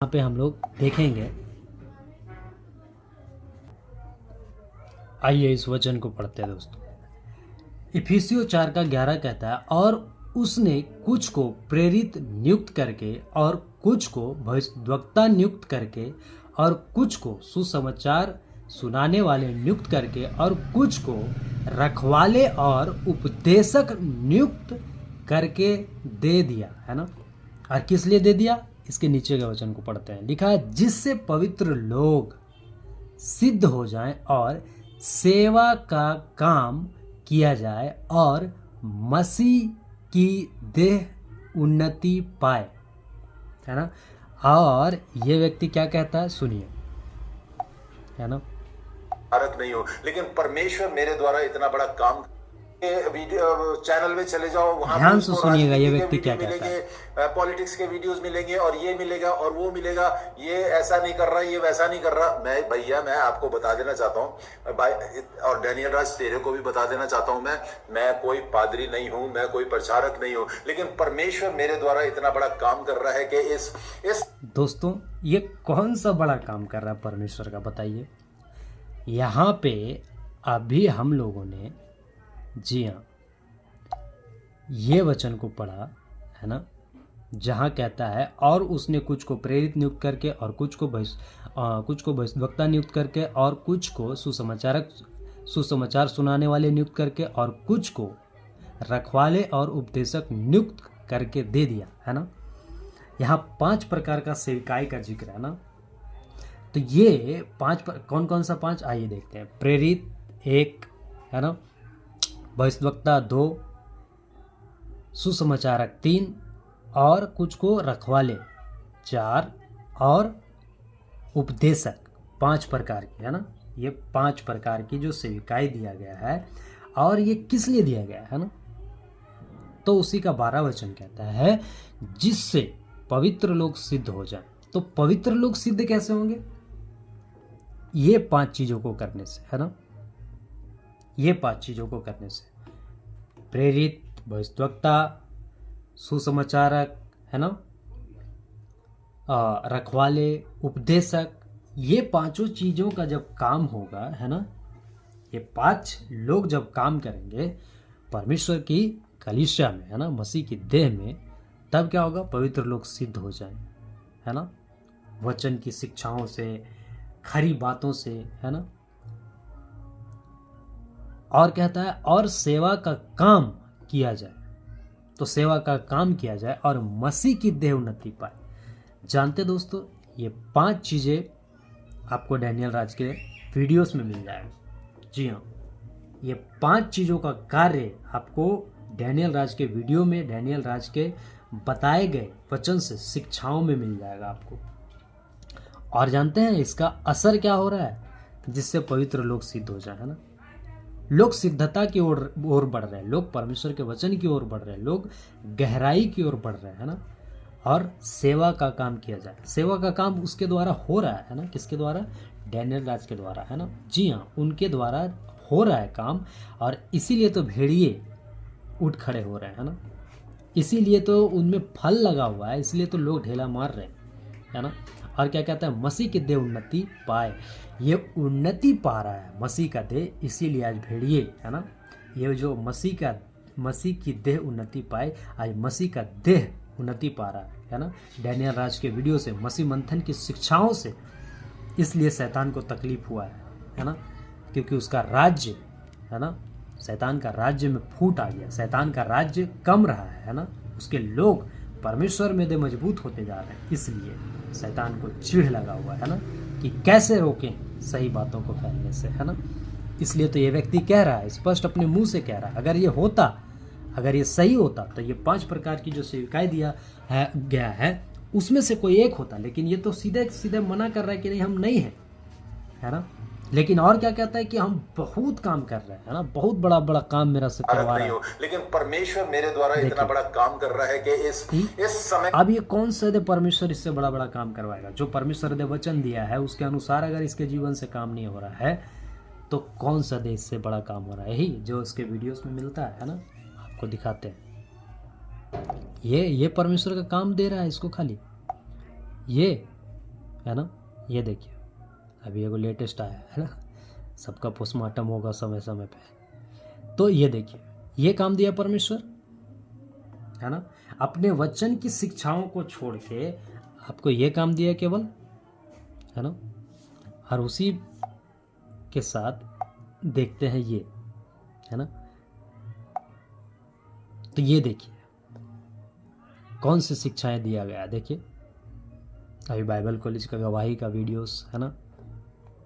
यहाँ पे हम लोग देखेंगे। आइए इस वचन को पढ़ते हैं दोस्तों। इफिसियों 4:11 कहता है, और उसने कुछ को प्रेरित नियुक्त करके, और कुछ को भविष्यद्वक्ता नियुक्त करके, और कुछ को सुसमाचार सुनाने वाले नियुक्त करके, और कुछ को रखवाले और उपदेशक नियुक्त करके दे दिया, है ना। और किस लिए दे दिया, इसके नीचे के वचन को पढ़ते हैं। लिखा है, जिससे पवित्र लोग सिद्ध हो जाएं और सेवा का काम किया जाए और मसीह की देह उन्नति पाए, है ना। और ये व्यक्ति क्या कहता है, सुनिए, है ना। भारत नहीं हो, लेकिन परमेश्वर मेरे द्वारा इतना बड़ा काम वीडियो चैनल में चले जाओ, वहां ध्यान से सुनिएगा ये व्यक्ति क्या कहता है। पॉलिटिक्स के वीडियोस मिलेंगे और ये मिलेगा और वो मिलेगा, ये ऐसा नहीं कर रहा, ये वैसा नहीं कर रहा। मैं आपको बता देना चाहता हूँ भाई, और डैनियल राज तेरे को भी बता देना चाहता हूँ, मैं कोई पादरी नहीं हूँ, मैं कोई प्रचारक नहीं हूँ, लेकिन परमेश्वर मेरे द्वारा इतना बड़ा काम कर रहा है कि इस दोस्तों ये कौन सा बड़ा काम कर रहा है परमेश्वर का, बताइए। यहाँ पे अभी हम लोगों ने, जी हाँ, ये वचन को पढ़ा, है ना, जहाँ कहता है, और उसने कुछ को प्रेरित नियुक्त करके, और कुछ को भविष्यद्वक्ता नियुक्त करके, और कुछ को सुसमाचार सुनाने वाले नियुक्त करके, और कुछ को रखवाले और उपदेशक नियुक्त करके दे दिया, है ना। यहाँ 5 प्रकार का सेवकाई का जिक्र है ना। तो ये 5 कौन कौन सा 5, आइए देखते हैं। प्रेरित 1, है ना, भविष्यद्वक्ता 2, सुसमाचारक 3, और कुछ को रखवाले 4, और उपदेशक 5 प्रकार की, है ना। ये 5 प्रकार की जो सेविकाई दिया गया है, और ये किस लिए दिया गया है ना। तो उसी का 12 वचन कहता है, जिससे पवित्र लोग सिद्ध हो जाए। तो पवित्र लोग सिद्ध कैसे होंगे, ये 5 चीजों को करने से, है ना। ये 5 चीजों को करने से, प्रेरित, भविष्यद्वक्ता, सुसमाचारक, है ना, रखवाले, उपदेशक, ये 5 चीजों का जब काम होगा, है ना, ये 5 लोग जब काम करेंगे परमेश्वर की कलीसिया में, है ना, मसीह की देह में, तब क्या होगा, पवित्र लोग सिद्ध हो जाएं, है ना, वचन की शिक्षाओं से, खरी बातों से, है ना। और कहता है, और सेवा का काम किया जाए। तो सेवा का काम किया जाए और मसीह की देह उन्नति पाए। जानते दोस्तों, ये 5 चीजें आपको डैनियल राज के वीडियोस में मिल जाएगा। जी हाँ, ये 5 चीजों का कार्य आपको डैनियल राज के वीडियो में, डैनियल राज के बताए गए वचन से, शिक्षाओं में मिल जाएगा आपको। और जानते हैं इसका असर क्या हो रहा है, जिससे पवित्र लोग सिद्ध हो जाए, है ना। लोग सिद्धता की ओर बढ़ रहे हैं, लोग परमेश्वर के वचन की ओर बढ़ रहे हैं, लोग गहराई की ओर बढ़ रहे हैं, है ना। और सेवा का काम किया जाए। सेवा का काम उसके द्वारा हो रहा है ना, किसके द्वारा, डैनियल राज के द्वारा, है ना। जी हाँ, उनके द्वारा हो रहा है काम, और इसीलिए तो भेड़िए उठ खड़े हो रहे हैं, है ना। इसीलिए तो उनमें फल लगा हुआ है, इसलिए तो लोग ढेला मार रहे हैं, है ना। और क्या कहता है, मसीह की देह उन्नति पाए। ये उन्नति पा रहा है मसीह का देह, इसीलिए आज भेड़िए, है ना, ये जो मसीह की देह उन्नति पाए, आज मसीह का देह उन्नति पा रहा है ना। डैनियल राज के वीडियो से, मसीह मंथन की शिक्षाओं से, इसलिए शैतान को तकलीफ हुआ है ना, क्योंकि उसका राज्य, है ना, शैतान का राज्य में फूट आ गया, शैतान का राज्य कम रहा है ना। उसके लोग परमेश्वर में दे मजबूत होते जा रहे हैं, इसलिए शैतान को चिढ़ लगा हुआ है ना, कि कैसे रोकें सही बातों को फैलने से, है ना। इसलिए तो ये व्यक्ति कह रहा है, स्पष्ट अपने मुंह से कह रहा है, अगर ये सही होता तो ये 5 प्रकार की जो सेविकाई दिया है गया है उसमें से कोई एक होता, लेकिन ये तो सीधे सीधे मना कर रहा है कि नहीं, हम नहीं हैं, है ना। लेकिन और क्या कहता है कि हम बहुत काम कर रहे हैं, है ना, बहुत बड़ा बड़ा काम मेरा से करवा रहा है, लेकिन परमेश्वर मेरे द्वारा इतना बड़ा काम कर रहा है कि इस समय, अब ये कौन सा दे परमेश्वर इससे बड़ा बड़ा काम करवाएगा। जो परमेश्वर ने वचन दिया है उसके अनुसार अगर इसके जीवन से काम नहीं हो रहा है, तो कौन सा दे इससे बड़ा काम हो रहा है। यही जो उसके वीडियोस में मिलता है ना, आपको दिखाते हैं, ये परमेश्वर का काम दे रहा है इसको खाली। ये है ना। ये देखिए अभी एगो लेटेस्ट आया है ना, सबका पोस्टमार्टम होगा समय समय पे। तो ये देखिए ये काम दिया परमेश्वर, है ना। अपने वचन की शिक्षाओं को छोड़ के आपको ये काम दिया केवल, है ना। और उसी के साथ देखते हैं ये, है ना। तो ये देखिए कौन सी शिक्षाएं दिया गया, देखिए अभी बाइबल कॉलेज का गवाही का वीडियोस, है ना,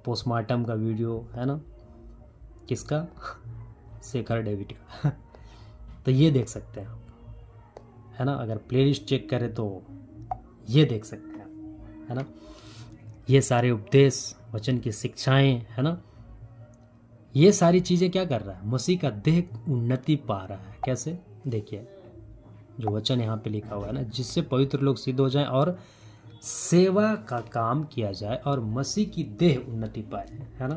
पोस्टमार्टम का वीडियो, है ना, किसका, शेखर डेविड का। तो ये देख सकते हैं आप, है ना। अगर प्लेलिस्ट चेक करें तो ये देख सकते हैं, है ना। ये सारे उपदेश, वचन की शिक्षाएं, है ना, ये सारी चीज़ें क्या कर रहा है, मसीह का देह उन्नति पा रहा है। कैसे, देखिए जो वचन यहाँ पे लिखा हुआ है ना, जिससे पवित्र लोग सिद्ध हो जाएं और सेवा का काम किया जाए और मसीह की देह उन्नति पाए, है ना।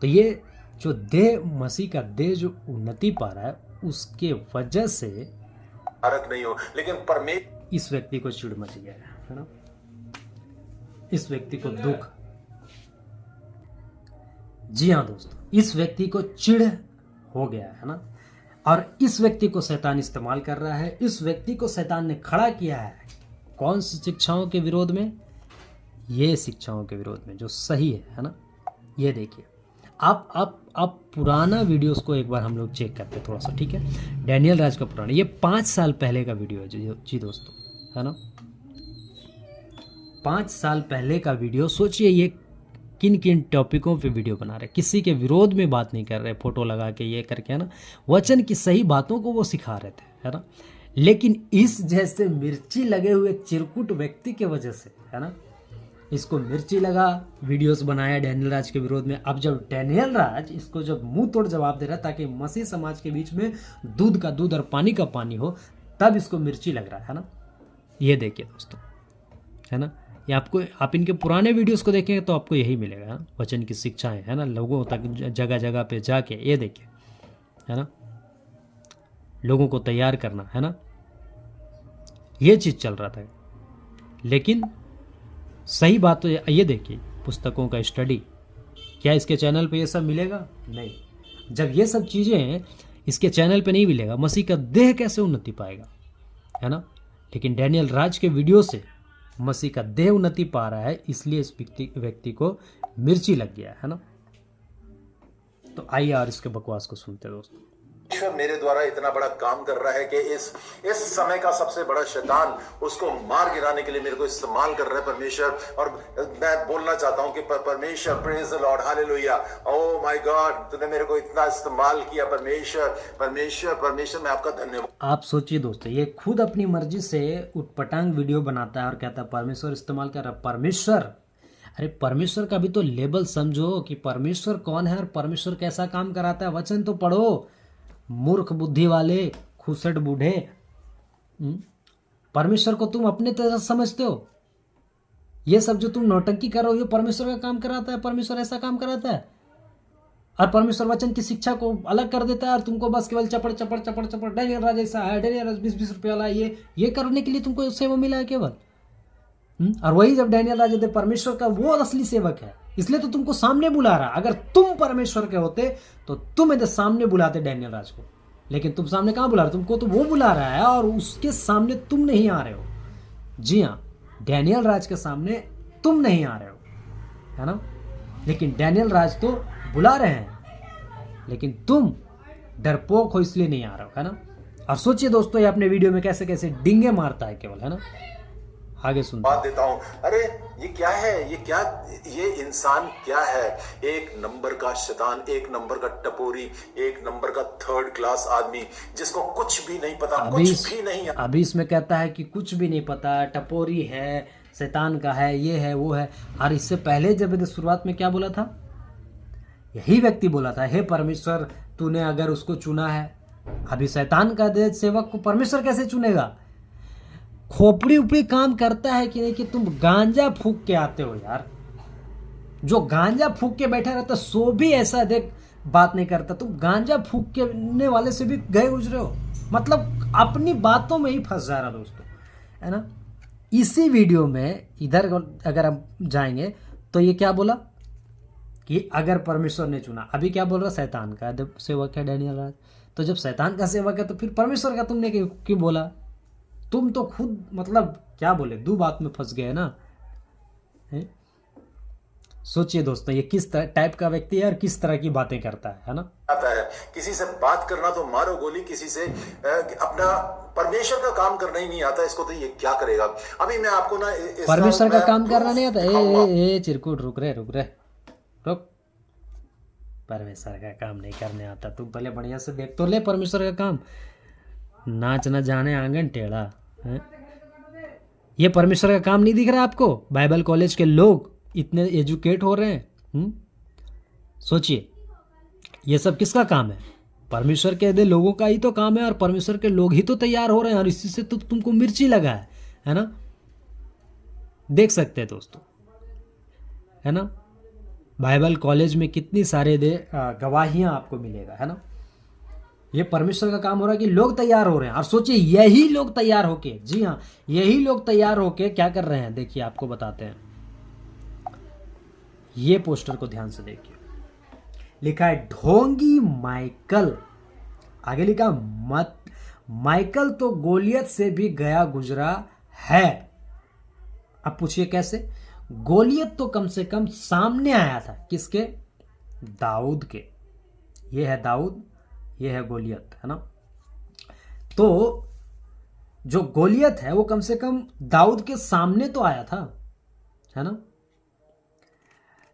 तो ये जो देह, मसीह का देह जो उन्नति पा रहा है, उसके वजह से फर्क नहीं हो, लेकिन परमेश्वर इस व्यक्ति को चिढ़ मच गया है ना, इस व्यक्ति को दुख। जी हाँ दोस्तों, इस व्यक्ति को चिढ़ हो गया है ना, और इस व्यक्ति को शैतान इस्तेमाल कर रहा है। इस व्यक्ति को शैतान ने खड़ा किया है कौन सी शिक्षाओं के विरोध में, ये शिक्षाओं के विरोध में जो सही है ना। ये देखिए आप पुराना वीडियोस को एक बार हम लोग चेक करते हैं थोड़ा सा, ठीक है। डैनियल राज का पुराना, ये 5 साल पहले का वीडियो है जी दोस्तों, है ना। 5 साल पहले का वीडियो। सोचिए ये किन किन टॉपिकों पे वीडियो बना रहे, किसी के विरोध में बात नहीं कर रहे, फोटो लगा के ये करके, है ना, वचन की सही बातों को वो सिखा रहे थे, है ना। लेकिन इस जैसे मिर्ची लगे हुए चिरकुट व्यक्ति के वजह से, है ना, इसको मिर्ची लगा, वीडियोस बनाया डैनियल राज के विरोध में। अब जब डैनियल राज इसको जब मुंह तोड़ जवाब दे रहा है ताकि मसीह समाज के बीच में दूध का दूध और पानी का पानी हो, तब इसको मिर्ची लग रहा है ना। ये देखिए दोस्तों, है ना, ये आपको, आप इनके पुराने वीडियोस को देखेंगे तो आपको यही मिलेगा, है ना? वचन की शिक्षाएं, है ना, लोगों तक जगह जगह पे जाके, ये देखिए, है ना, लोगों को तैयार करना, है ना, ये चीज़ चल रहा था। लेकिन सही बात तो ये देखिए, पुस्तकों का स्टडी, क्या इसके चैनल पे ये सब मिलेगा? नहीं। जब ये सब चीज़ें इसके चैनल पे नहीं मिलेगा, मसीह का देह कैसे उन्नति पाएगा, है ना। लेकिन डैनियल राज के वीडियो से मसीह का देह उन्नति पा रहा है, इसलिए इस व्यक्ति को मिर्ची लग गया, है ना। तो आइए और इसके बकवास को सुनते हैं दोस्तों। ईश्वर मेरे द्वारा इतना बड़ा काम कर रहा है कि इस समय का सबसे बड़ा शैतान उसको मार गिराने के लिए मेरे को इस्तेमाल कर रहा है परमेश्वर। और मैं बोलना चाहता हूं कि परमेश्वर, praise the Lord, hallelujah, oh my God, तूने मेरे को इतना इस्तेमाल किया परमेश्वर, परमेश्वर, परमेश्वर, मैं आपका धन्यवाद। आप सोचिए दोस्तों, ये खुद अपनी मर्जी से उटपटांग वीडियो बनाता है और कहता है परमेश्वर इस्तेमाल कर रहा है। परमेश्वर, अरे परमेश्वर का भी तो लेवल समझो कि परमेश्वर कौन है और परमेश्वर कैसा काम कराता है। वचन तो पढ़ो, मूर्ख बुद्धि वाले, खुसट बूढ़े। परमेश्वर को तुम अपने तरह समझते हो। ये सब जो तुम नौटंकी कर रहे हो, ये परमेश्वर का काम कराता है, परमेश्वर ऐसा काम कराता है। और परमेश्वर वचन की शिक्षा को अलग कर देता है और तुमको बस केवल चपड़ चपड़ चपड़ चपड़, डैनियल राज ऐसा है, डैनियल राज 20-20 रुपये वाला, ये करने के लिए तुमको सेवा मिला है केवल। और वही जब डैनियल राज परमेश्वर का वो असली सेवक है, इसलिए तो तुमको सामने बुला रहा। अगर तुम परमेश्वर के होते तो तुम इधर सामने बुलाते डैनियल राज को, लेकिन तुम सामने कहाँ बुला रहे, तुमको तो वो बुला रहा है और उसके सामने तुम नहीं आ रहे हो। जी हाँ, डैनियल राज के सामने तुम नहीं आ रहे हो, है ना। लेकिन डैनियल राज तो बुला रहे हैं, लेकिन तुम डरपोक हो इसलिए नहीं आ रहे हो, है ना। और सोचिए दोस्तों, ये अपने वीडियो में कैसे कैसे डिंगे मारता है केवल, है ना। आगे सुनते बात देता हूं। अरे ये क्या है, ये इंसान क्या है? एक नंबर का शैतान, एक नंबर का टपोरी, एक नंबर का थर्ड क्लास आदमी जिसको कुछ भी नहीं पता, कुछ भी नहीं। अभी इसमें कहता है कि कुछ भी नहीं पता, टपोरी है, शैतान का है, ये है वो है। और इससे पहले जब शुरुआत में क्या बोला था, यही व्यक्ति बोला था, हे परमेश्वर तूने अगर उसको चुना है। अभी शैतान का सेवक को परमेश्वर कैसे चुनेगा? खोपड़ी उपड़ी काम करता है कि नहीं कि तुम गांजा फूक के आते हो यार। जो गांजा फूक के बैठा रहता, सो भी ऐसा देख, बात नहीं करता, तुम गांजा फूकने वाले से भी गए गुजरे हो, मतलब अपनी बातों में ही फंस जा रहा दोस्तों, है ना। इसी वीडियो में इधर अगर हम जाएंगे तो ये क्या बोला कि अगर परमेश्वर ने चुना, अभी क्या बोल रहा, शैतान का सेवक है डैनियल राज। तो जब शैतान का सेवक है तो फिर परमेश्वर का तुमने क्यों बोला? तुम तो खुद मतलब क्या बोले, दो बात में फंस गए ना। सोचिए दोस्तों, ये किस टाइप का व्यक्ति है और किस तरह की बातें करता है ना। आता है किसी से बात करना तो मारो गोली, किसी से अपना परमेश्वर का काम करना ही नहीं आता इसको, तो ये क्या करेगा। अभी मैं आपको ना परमेश्वर का काम करना नहीं आता। ए चिरकुट रुक रुक। परमेश्वर का काम नहीं करने आता, तुम पहले बढ़िया से देख तो ले परमेश्वर का काम। नाच न जाने आंगन टेढ़ा है, ये परमेश्वर का काम नहीं दिख रहा आपको? बाइबल कॉलेज के लोग इतने एजुकेट हो रहे हैं। सोचिए, ये सब किसका काम है? परमेश्वर के दे लोगों का ही तो काम है, और परमेश्वर के लोग ही तो तैयार हो रहे हैं, और इसी से तो तुमको मिर्ची लगा है ना। देख सकते हैं दोस्तों, है ना, बाइबल कॉलेज में कितनी सारे गवाहियां आपको मिलेगा, है ना। ये परमेश्वर का काम हो रहा है कि लोग तैयार हो रहे हैं। और सोचिए, यही लोग तैयार होके, जी हाँ, यही लोग तैयार होके क्या कर रहे हैं, देखिए आपको बताते हैं। ये पोस्टर को ध्यान से देखिए, लिखा है ढोंगी माइकल। आगे लिखा मत माइकल तो गोलियत से भी गया गुजरा है। अब पूछिए कैसे? गोलियत तो कम से कम सामने आया था, किसके? दाऊद के। ये है दाऊद, ये है गोलियत, है ना। तो जो गोलियत है वो कम से कम दाऊद के सामने तो आया था, है ना।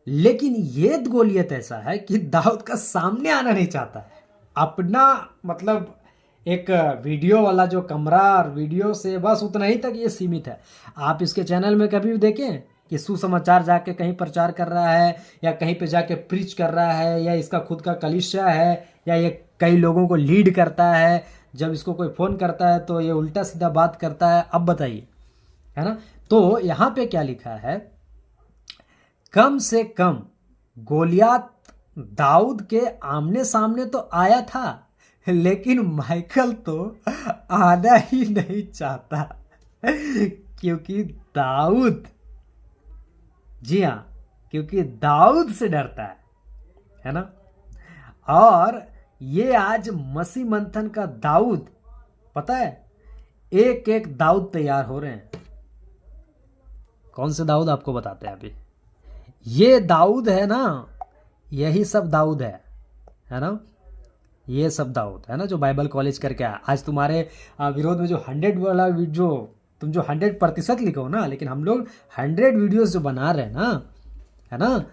लेकिन ये गोलियत ऐसा है कि दाऊद का सामने आना नहीं चाहता है। अपना मतलब एक वीडियो वाला जो कमरा और वीडियो से बस उतना ही तक ये सीमित है। आप इसके चैनल में कभी भी देखें कि सुसमाचार जाके कहीं प्रचार कर रहा है, या कहीं पे जाके प्रीच कर रहा है, या इसका खुद का कलीसिया है, या ये कई लोगों को लीड करता है। जब इसको कोई फ़ोन करता है तो ये उल्टा सीधा बात करता है। अब बताइए, है ना। तो यहाँ पे क्या लिखा है, कम से कम गोलियत दाऊद के आमने सामने तो आया था, लेकिन माइकल तो आना ही नहीं चाहता, क्योंकि दाऊद, जी हाँ, क्योंकि दाऊद से डरता है ना। और ये आज मसीह मंथन का दाऊद, पता है, एक एक दाऊद तैयार हो रहे हैं। कौन से दाऊद आपको बताते हैं अभी। ये दाऊद है ना, यही सब दाऊद है ना। ये सब दाऊद है ना जो बाइबल कॉलेज करके आया। आज तुम्हारे विरोध में जो 100 वाला जो तुम जो 100% लिखो ना, लेकिन हम लोग 100 वीडियोस जो बना रहे हैं ना, है ना,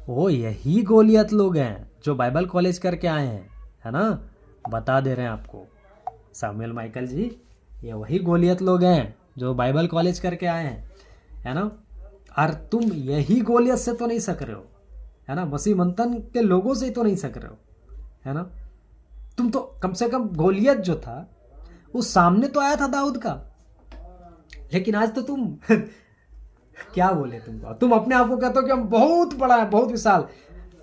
वो यही गोलियत लोग हैं जो बाइबल कॉलेज करके आए हैं, है ना। बता दे रहे हैं आपको सामुएल माइकल जी, ये वही गोलियत लोग हैं जो बाइबल कॉलेज करके आए हैं, है ना। और तुम यही गोलियत से तो नहीं सक रहे हो, है ना, मसीह मंथन के लोगों से ही तो नहीं सक रहे हो, है ना। तुम तो कम से कम गोलियत जो था वो सामने तो आया था दाऊद का, लेकिन आज तो तुम क्या बोले तुमको, तुम अपने आप को कहते हो कि हम बहुत बड़ा है, बहुत विशाल।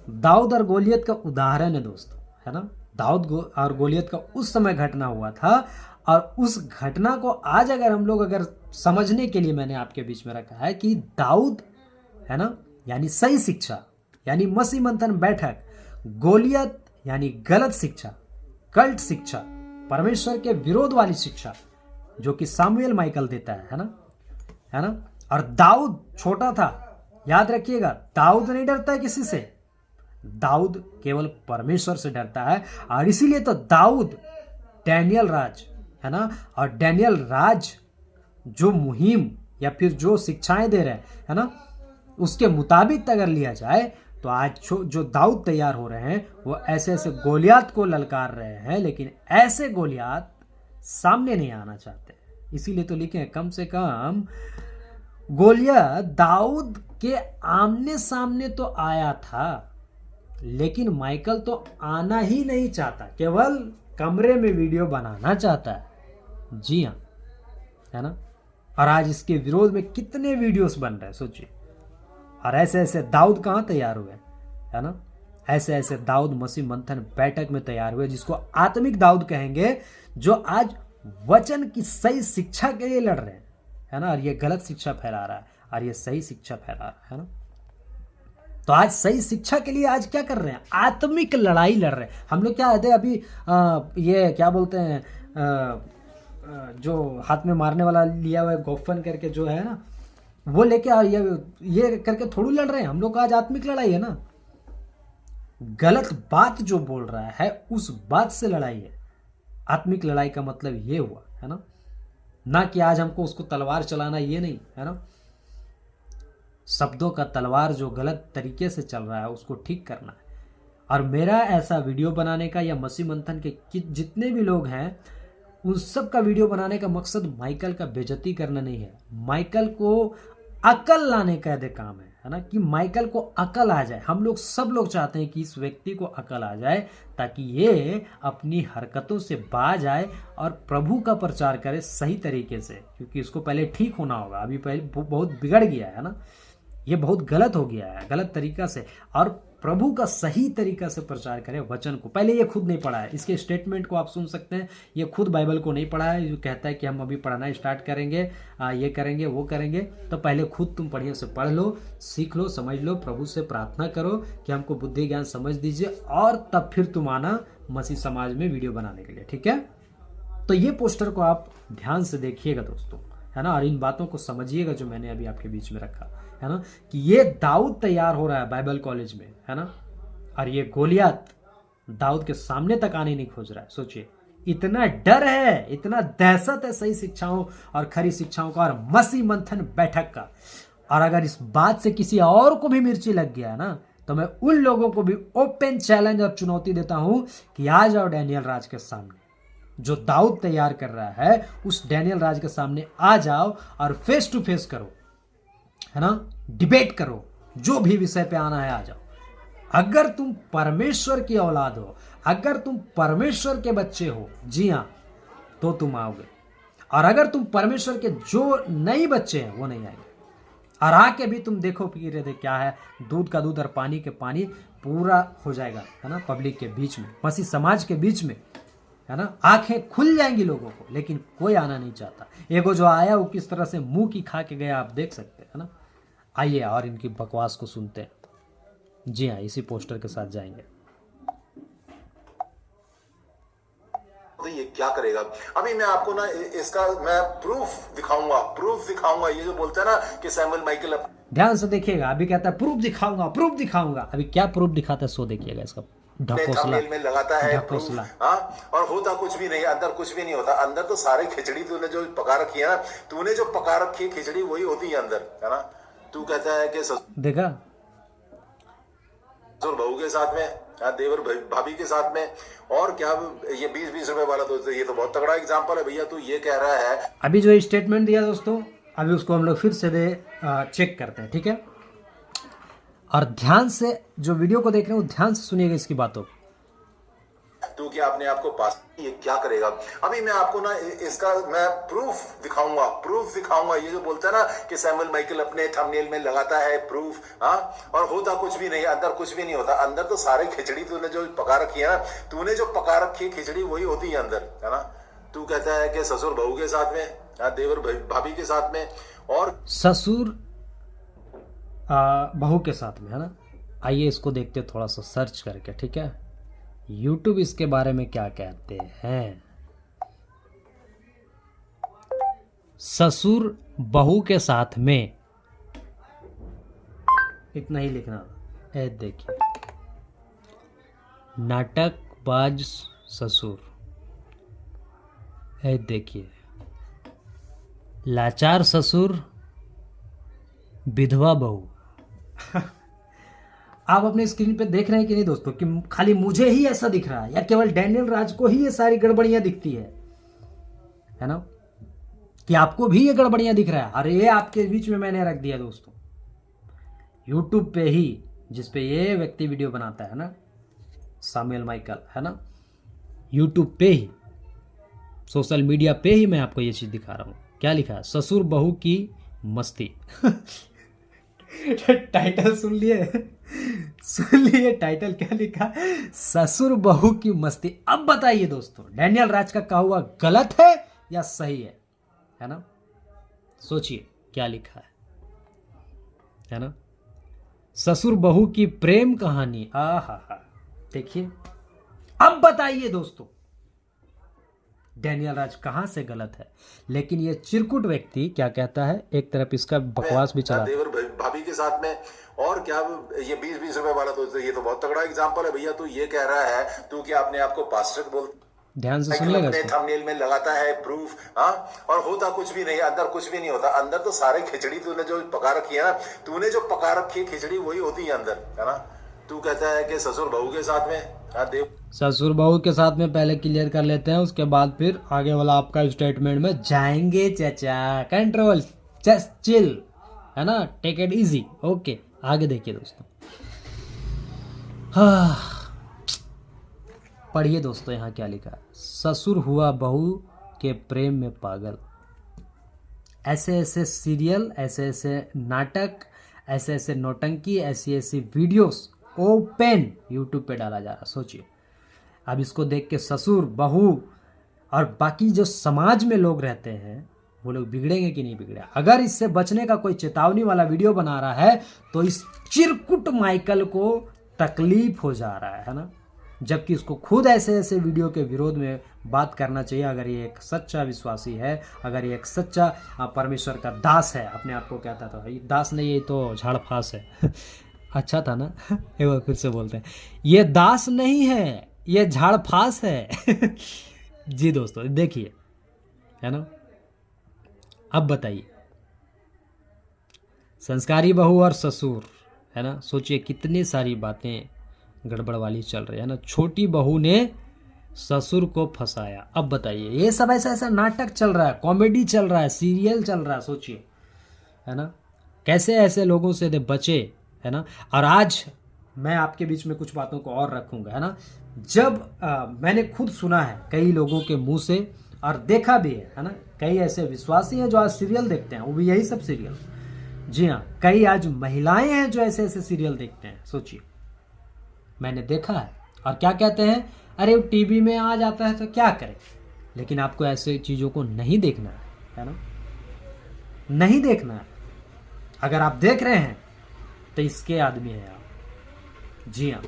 दाऊद और गोलियत का उदाहरण है दोस्तों, है ना। दाऊद और गोलियत का उस समय घटना हुआ था, और उस घटना को आज अगर हम लोग अगर समझने के लिए मैंने आपके बीच में रखा है कि दाऊद, है ना, यानी सही शिक्षा, यानी मसीह मंथन बैठक, गोलियत यानी गलत शिक्षा, कल्ट शिक्षा, परमेश्वर के विरोध वाली शिक्षा जो कि सामुएल माइकल देता है ना, है ना। और दाऊद छोटा था, याद रखिएगा, दाऊद नहीं डरता है किसी से, दाऊद केवल परमेश्वर से डरता है। और इसीलिए तो दाऊद डैनियल राज, है ना, और डैनियल राज जो मुहिम या फिर जो शिक्षाएं दे रहे हैं, है ना, उसके मुताबिक अगर लिया जाए तो आज जो दाऊद तैयार हो रहे हैं वो ऐसे ऐसे गोलियत को ललकार रहे हैं, लेकिन ऐसे गोलियत सामने नहीं आना चाहते। इसीलिए तो लिखे कम से कम गोलियत दाऊद के आमने सामने तो आया था, लेकिन माइकल तो आना ही नहीं चाहता, केवल कमरे में वीडियो बनाना चाहता है। जी हाँ, है ना। और आज इसके विरोध में कितने वीडियोस बन रहे हैं सोचिए। और ऐसे ऐसे दाऊद कहाँ तैयार हुए, है ना। ऐसे ऐसे दाऊद मसीह मंथन बैठक में तैयार हुए, जिसको आत्मिक दाऊद कहेंगे, जो आज वचन की सही शिक्षा के लिए लड़ रहे हैं, है ना, और ये गलत शिक्षा फैला रहा है और ये सही शिक्षा फैला रहा है ना। तो आज सही शिक्षा के लिए आज क्या कर रहे हैं, आत्मिक लड़ाई लड़ रहे हैं। हम लोग क्या कहते हैं अभी ये क्या बोलते हैं जो हाथ में मारने वाला लिया हुआ है गोफन करके जो है ना, वो लेके ये करके थोड़ी लड़ रहे हैं हम लोग। आज आत्मिक लड़ाई है ना, गलत बात जो बोल रहा है उस बात से लड़ाई है। आत्मिक लड़ाई का मतलब ये हुआ है ना कि आज हमको उसको तलवार चलाना, ये नहीं है ना। शब्दों का तलवार जो गलत तरीके से चल रहा है उसको ठीक करना है। और मेरा ऐसा वीडियो बनाने का या मसीह मंथन के जितने भी लोग हैं उन सब का वीडियो बनाने का मकसद माइकल का बेइज्जती करना नहीं है, माइकल को अकल लाने का काम है ना, कि माइकल को अकल आ जाए। हम लोग सब लोग चाहते हैं कि इस व्यक्ति को अकल आ जाए ताकि ये अपनी हरकतों से बाज आए और प्रभु का प्रचार करे सही तरीके से, क्योंकि इसको पहले ठीक होना होगा। अभी पहले बहुत बिगड़ गया है ना, ये बहुत गलत हो गया है, गलत तरीका से। और प्रभु का सही तरीका से प्रचार करें वचन को। पहले ये खुद नहीं पढ़ा है, इसके स्टेटमेंट को आप सुन सकते हैं, ये खुद बाइबल को नहीं पढ़ा है, जो कहता है कि हम अभी पढ़ना स्टार्ट करेंगे, ये करेंगे वो करेंगे। तो पहले खुद तुम बढ़िया से पढ़ लो, सीख लो, समझ लो, प्रभु से प्रार्थना करो कि हमको बुद्धि ज्ञान समझ दीजिए, और तब फिर तुम आना मसीह समाज में वीडियो बनाने के लिए, ठीक है। तो ये पोस्टर को आप ध्यान से देखिएगा दोस्तों, है ना, और इन बातों को समझिएगा जो मैंने अभी आपके बीच में रखा है ना, कि ये दाऊद तैयार हो रहा है बाइबल कॉलेज में, है ना, और ये गोलियत दाऊद के सामने तक आने नहीं खोज रहा है। सोचिए, इतना डर है, इतना दहशत है सही शिक्षाओं और खरी शिक्षाओं का और मसीह मंथन बैठक का। और अगर इस बात से किसी और को भी मिर्ची लग गया ना, तो मैं उन लोगों को भी ओपन चैलेंज और चुनौती देता हूं कि आ जाओ डैनियल राज के सामने। जो दाऊद तैयार कर रहा है उस डैनियल राज के सामने आ जाओ और फेस टू फेस करो, है ना, डिबेट करो, जो भी विषय पे आना है आ जाओ। अगर तुम परमेश्वर की औलाद हो, अगर तुम परमेश्वर के बच्चे हो, जी हाँ, तो तुम आओगे। और अगर तुम परमेश्वर के जो नए बच्चे हैं वो नहीं आएंगे। और आके भी तुम देखो कि क्या है, दूध का दूध और पानी के पानी पूरा हो जाएगा, है ना, पब्लिक के बीच में, मसीह समाज के बीच में, है ना, आंखें खुल जाएंगी लोगों को। लेकिन कोई आना नहीं चाहता। एगो जो आया वो किस तरह से मुंह की खा के गया आप देख सकते हैं, है ना। आइए और इनकी बकवास को सुनते हैं। जी हाँ, इसी पोस्टर के साथ जाएंगे। तो ये क्या करेगा, अभी मैं आपको ना इसका मैं प्रूफ दिखाऊंगा। ये जो बोलते हैं ना कि सैमुअल माइकल, ध्यान से देखिएगा, अभी कहता है प्रूफ दिखाऊंगा। अभी क्या प्रूफ दिखाता है सो देखिएगा इसका ढकोसला में लगाता है ढकोसला। और होता कुछ भी नहीं, अंदर कुछ भी नहीं होता। अंदर तो सारी खिचड़ी तूने जो पका रखी है ना, तूने जो पका रखी है खिचड़ी वही होती है अंदर, है ना। तू कहता है कि देखा ससुर बहू के साथ में, देवर भाभी के साथ में, और क्या ये 20-20 रुपए वाला, तो ये तो बहुत तगड़ा एग्जांपल है भैया। तू ये कह रहा है, अभी जो स्टेटमेंट दिया दोस्तों, अभी उसको हम लोग फिर से चेक करते हैं, ठीक है। और ध्यान से जो वीडियो को देख रहे हो ध्यान से सुनिएगा इसकी बातों। तू क्या अपने आप को पास, ये क्या करेगा, अभी मैं आपको ना इसका मैं प्रूफ दिखाऊंगा। ये जो बोलता है ना कि सैमुअल माइकल अपने थंबनेल में लगाता है प्रूफ, और होता कुछ भी नहीं, अंदर कुछ भी नहीं होता। अंदर तो सारी खिचड़ी तूने जो पका रखी है ना, तूने जो पका रखी है खिचड़ी वही होती है अंदर, है ना। तू कहता है कि ससुर बहू के साथ में, देवर भाभी के साथ में, और ससुर बहू के साथ में, है ना। आइए इसको देखते थोड़ा सा सर्च करके, ठीक है। YouTube इसके बारे में क्या कहते हैं। ससुर बहू के साथ में, इतना ही लिखना। देखिए, नाटकबाज ससुर, देखिए, लाचार ससुर, विधवा बहू। आप अपने स्क्रीन पे देख रहे हैं कि नहीं दोस्तों, कि खाली मुझे ही ऐसा दिख रहा है या केवल डैनियल राज को ही ये सारी गड़बड़ियां दिखती है ना, कि आपको भी ये गड़बड़ियां दिख रहा है। अरे ये आपके बीच में मैंने रख दिया दोस्तों, यूट्यूब पे ही, जिस पे ये व्यक्ति वीडियो बनाता है ना, सैमुअल माइकल, है ना, यूट्यूब पे ही, सोशल मीडिया पे ही मैं आपको ये चीज दिखा रहा हूं। क्या लिखा है, ससुर बहू की मस्ती। टाइटल सुन लिए? सुन लिए टाइटल क्या लिखा? ससुर बहू की मस्ती। अब बताइए दोस्तों, डैनियल राज का कहा हुआ गलत है या सही है ना? सोचिए क्या लिखा है ना? ससुर बहू की प्रेम कहानी। आहा, देखिए अब बताइए दोस्तों, डैनियल राज कहां से गलत है? लेकिन ये चिरकुट व्यक्ति क्या कहता है, एक तरफ इसका बकवास भी चला। देवर भाभी के साथ में और क्या, ये 20-20 रुपए वाला तो ये तो बहुत तगड़ा एग्जांपल है भैया। तू ये कह रहा है, तू क्या अपने आप को पास्टर बोल, ध्यान से सुनिएगा अपने इसको। थंबनेल में लगाता है प्रूफ, हाँ, और होता कुछ भी नहीं, अंदर कुछ भी नहीं होता। अंदर तो सारे खिचड़ी तूने जो पका रखी है ना, तूने जो पका रखी है खिचड़ी वही होती है अंदर, है ना? तू कहता है कि ससुर बहू के साथ में, हाँ देव ससुर बहू के साथ में पहले क्लियर कर लेते हैं, उसके बाद फिर आगे वाला आपका स्टेटमेंट में जाएंगे। चाचा कंट्रोल, जस्ट चिल, है ना? Take it easy, okay. आगे देखिए दोस्तों, हाँ पढ़िए दोस्तों, यहाँ क्या लिखा है? ससुर हुआ बहू के प्रेम में पागल। ऐसे ऐसे सीरियल, ऐसे ऐसे नाटक, ऐसे ऐसे नौटंकी, ऐसी ऐसी वीडियोस ओपन यूट्यूब पे डाला जा रहा। सोचिए, अब इसको देख के ससुर बहू और बाकी जो समाज में लोग रहते हैं वो लोग बिगड़ेंगे कि नहीं बिगड़े? अगर इससे बचने का कोई चेतावनी वाला वीडियो बना रहा है तो इस चिरकुट माइकल को तकलीफ हो जा रहा है ना? जबकि उसको खुद ऐसे ऐसे वीडियो के विरोध में बात करना चाहिए। अगर ये एक सच्चा विश्वासी है, अगर ये एक सच्चा परमेश्वर का दास है, अपने आप को कहता था, ये दास नहीं, ये तो झाड़फास है। अच्छा था ना? एक बार फिर से बोलते हैं, ये दास नहीं है, ये झाड़फास है। जी दोस्तों देखिए, है ना? अब बताइए, संस्कारी बहू और ससुर, है ना? सोचिए कितनी सारी बातें गड़बड़ वाली चल रही है ना? छोटी बहू ने ससुर को फंसाया। अब बताइए, ये सब ऐसा ऐसा नाटक चल रहा है, कॉमेडी चल रहा है, सीरियल चल रहा है। सोचिए, है ना? कैसे ऐसे लोगों से बचे, है ना? और आज मैं आपके बीच में कुछ बातों को और रखूंगा, है ना? जब मैंने खुद सुना है कई लोगों के मुंह से और देखा भी है ना? कई ऐसे विश्वासी हैं जो आज सीरियल देखते हैं, वो भी यही सब सीरियल। जी हाँ, कई आज महिलाएं हैं जो ऐसे ऐसे सीरियल देखते हैं। सोचिए, मैंने देखा है। और क्या कहते हैं, अरे वो टीवी में आ जाता है तो क्या करें। लेकिन आपको ऐसे चीज़ों को नहीं देखना है ना? नहीं देखना है। अगर आप देख रहे हैं तो इसके आदमी हैं आप। जी हाँ,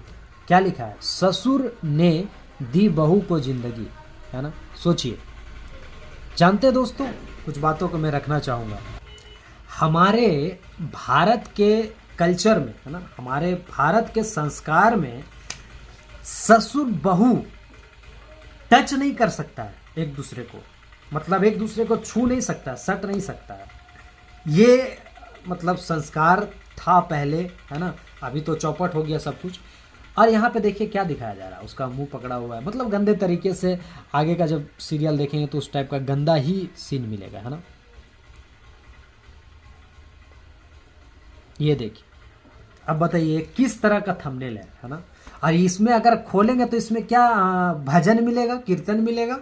क्या लिखा है? ससुर ने दी बहू को जिंदगी, है ना? सोचिए, जानते दोस्तों, कुछ बातों को मैं रखना चाहूँगा। हमारे भारत के कल्चर में, है ना, हमारे भारत के संस्कार में ससुर बहू टच नहीं कर सकता है एक दूसरे को, मतलब एक दूसरे को छू नहीं सकता, सट नहीं सकता है। ये मतलब संस्कार था पहले, है ना? अभी तो चौपट हो गया सब कुछ। और यहाँ पे देखिए क्या दिखाया जा रहा है, उसका मुंह पकड़ा हुआ है, मतलब गंदे तरीके से। आगे का जब सीरियल देखेंगे तो उस टाइप का गंदा ही सीन मिलेगा, है ना? ये देखिए, अब बताइए किस तरह का थंबनेल है ना? और इसमें अगर खोलेंगे तो इसमें क्या भजन मिलेगा, कीर्तन मिलेगा,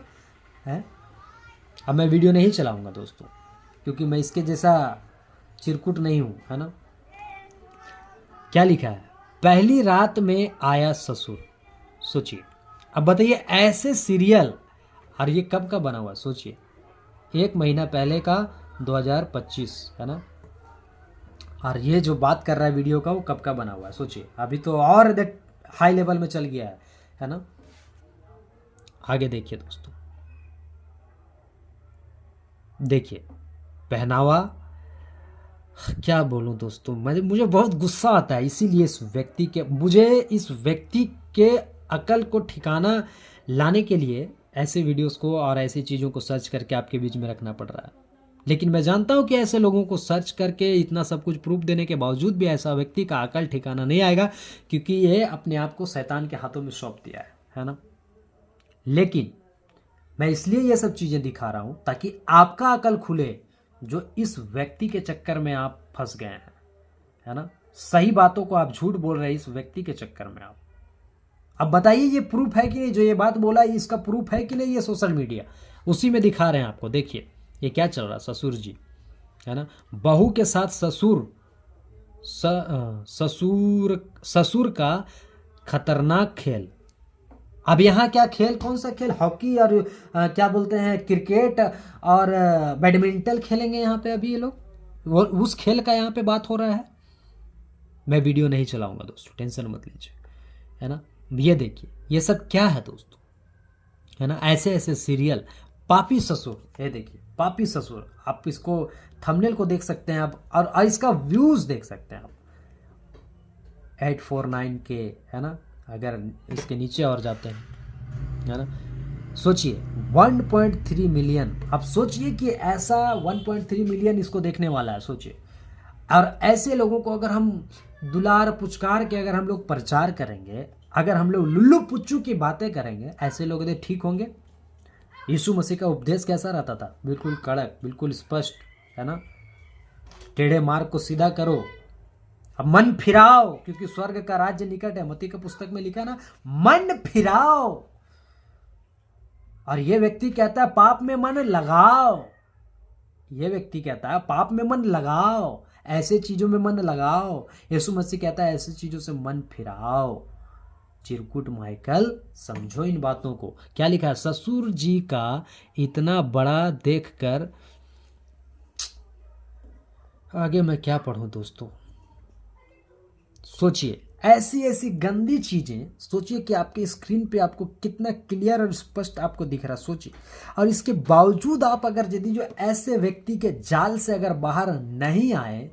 है? अब मैं वीडियो नहीं चलाऊंगा दोस्तों, क्योंकि मैं इसके जैसा चिरकुट नहीं हूं, है ना? क्या लिखा है? पहली रात में आया ससुर। सोचिए, अब बताइए, ऐसे सीरियल, और ये कब का बना हुआ? सोचिए, 1 महीना पहले का, 2025, है ना? और ये जो बात कर रहा है वीडियो का, वो कब का बना हुआ है? सोचिए, अभी तो और हाई लेवल में चल गया है ना? आगे देखिए दोस्तों, देखिए पहनावा, क्या बोलूं दोस्तों, मुझे बहुत गुस्सा आता है। इसीलिए मुझे इस व्यक्ति के अकल को ठिकाना लाने के लिए ऐसे वीडियोस को और ऐसी चीज़ों को सर्च करके आपके बीच में रखना पड़ रहा है। लेकिन मैं जानता हूं कि ऐसे लोगों को सर्च करके इतना सब कुछ प्रूफ देने के बावजूद भी ऐसा व्यक्ति का अकल ठिकाना नहीं आएगा, क्योंकि ये अपने आप को शैतान के हाथों में सौंप दिया है ना? लेकिन मैं इसलिए ये सब चीज़ें दिखा रहा हूं ताकि आपका अकल खुले, जो इस व्यक्ति के चक्कर में आप फंस गए हैं, है ना? सही बातों को आप झूठ बोल रहे हैं इस व्यक्ति के चक्कर में आप। अब बताइए, ये प्रूफ है कि नहीं? जो ये बात बोला है इसका प्रूफ है कि नहीं? ये सोशल मीडिया उसी में दिखा रहे हैं आपको। देखिए ये क्या चल रहा है, ससुर जी, है ना? बहू के साथ ससुर ससुर ससुर का खतरनाक खेल। अब यहाँ क्या खेल, कौन सा खेल, हॉकी और क्या बोलते हैं क्रिकेट और बैडमिंटन खेलेंगे यहाँ पे अभी ये लोग, वो उस खेल का यहाँ पे बात हो रहा है। मैं वीडियो नहीं चलाऊंगा दोस्तों, टेंशन मत लीजिए, है ना। ये देखिए ये सब क्या है दोस्तों, है ना। ऐसे ऐसे सीरियल, पापी ससुर, ये देखिए पापी ससुर, आप इसको थंबनेल को देख सकते हैं आप, और इसका व्यूज देख सकते हैं आप 849K, है ना। अगर इसके नीचे और जाते हैं, है ना, सोचिए 1.3 मिलियन। अब सोचिए कि ऐसा 1.3 मिलियन इसको देखने वाला है, सोचिए। और ऐसे लोगों को अगर हम दुलार पुचकार के अगर हम लोग प्रचार करेंगे, अगर हम लोग लुल्लू पुच्चू की बातें करेंगे, ऐसे लोग यदि ठीक होंगे। यीशु मसीह का उपदेश कैसा रहता था, बिल्कुल कड़क, बिल्कुल स्पष्ट, है ना। टेढ़े मार्ग को सीधा करो, अब मन फिराओ क्योंकि स्वर्ग का राज्य निकट है। मत्ती का पुस्तक में लिखा ना, मन फिराओ। और ये व्यक्ति कहता है पाप में मन लगाओ, ये व्यक्ति कहता है पाप में मन लगाओ, ऐसे चीजों में मन लगाओ। यीशु मसीह कहता है ऐसी चीजों से मन फिराओ। चिरकुट माइकल, समझो इन बातों को। क्या लिखा है, ससुर जी का इतना बड़ा देखकर, आगे मैं क्या पढ़ूं दोस्तों। सोचिए ऐसी ऐसी गंदी चीजें, सोचिए कि आपके स्क्रीन पे आपको कितना क्लियर और स्पष्ट आपको दिख रहा है, सोचिए। और इसके बावजूद आप अगर यदि जो ऐसे व्यक्ति के जाल से अगर बाहर नहीं आए,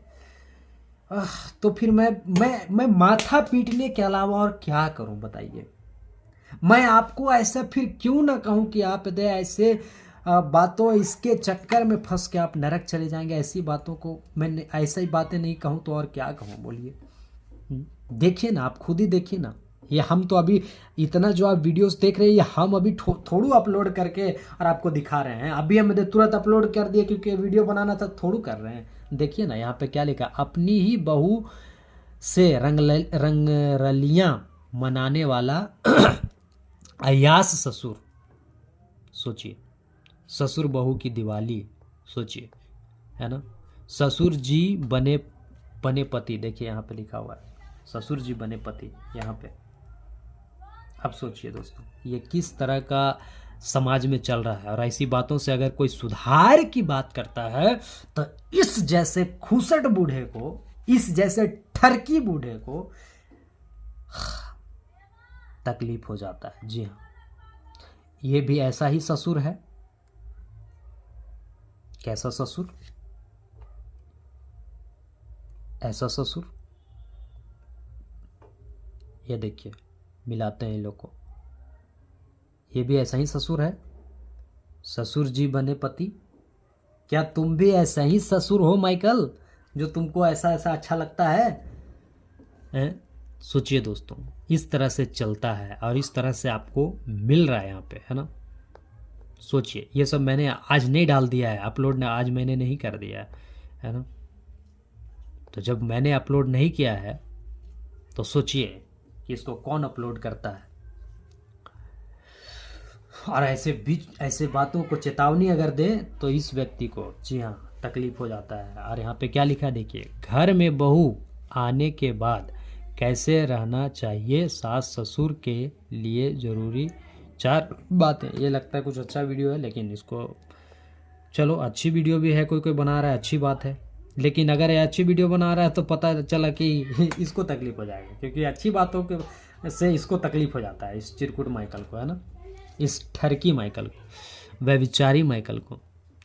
तो फिर मैं माथा पीटने के अलावा और क्या करूं बताइए। मैं आपको ऐसा फिर क्यों ना कहूं कि आप यदि ऐसे बातों, इसके चक्कर में फंस के आप नरक चले जाएंगे, ऐसी बातों को मैं ऐसा ही बातें नहीं कहूं तो और क्या कहूं बोलिए। देखिए ना, आप खुद ही देखिए ना, ये हम तो अभी इतना जो आप वीडियोस देख रहे हैं, ये हम अभी थोड़ू अपलोड करके और आपको दिखा रहे हैं। अभी हमने तुरंत अपलोड कर दिया क्योंकि वीडियो बनाना था, थोड़ू कर रहे हैं। देखिए ना यहाँ पे क्या लिखा, अपनी ही बहू से रंगरलियां मनाने वाला अयास ससुर। सोचिए, ससुर बहू की दिवाली, सोचिए, है ना। ससुर जी बने पति, देखिए यहाँ पे लिखा हुआ है ससुर जी बने पति यहाँ पे। अब सोचिए दोस्तों, ये किस तरह का समाज में चल रहा है। और ऐसी बातों से अगर कोई सुधार की बात करता है तो इस जैसे खूसट बूढ़े को, इस जैसे ठरकी बूढ़े को तकलीफ हो जाता है। जी हाँ, ये भी ऐसा ही ससुर है। कैसा ससुर, ऐसा ससुर, ये देखिए मिलाते हैं इन लोग को। ये भी ऐसा ही ससुर है, ससुर जी बने पति। क्या तुम भी ऐसा ही ससुर हो माइकल, जो तुमको ऐसा ऐसा अच्छा लगता है? सोचिए दोस्तों, इस तरह से चलता है और इस तरह से आपको मिल रहा है यहाँ पे, है ना। सोचिए, ये सब मैंने आज नहीं डाल दिया है अपलोड, आज मैंने नहीं कर दिया है ना। तो जब मैंने अपलोड नहीं किया है तो सोचिए कि इसको कौन अपलोड करता है। और ऐसे बातों को चेतावनी अगर दे तो इस व्यक्ति को, जी हाँ, तकलीफ हो जाता है। और यहाँ पे क्या लिखा देखिए, घर में बहू आने के बाद कैसे रहना चाहिए, सास ससुर के लिए जरूरी 4 बातें। ये लगता है कुछ अच्छा वीडियो है, लेकिन इसको, चलो अच्छी वीडियो भी है, कोई बना रहा है, अच्छी बात है। लेकिन अगर ये अच्छी वीडियो बना रहा है तो पता चला कि इसको तकलीफ हो जाएगी, क्योंकि अच्छी बातों के से इसको तकलीफ हो जाता है, इस चिरकुट माइकल को, है ना, इस ठरकी माइकल को, व्यभिचारी माइकल को।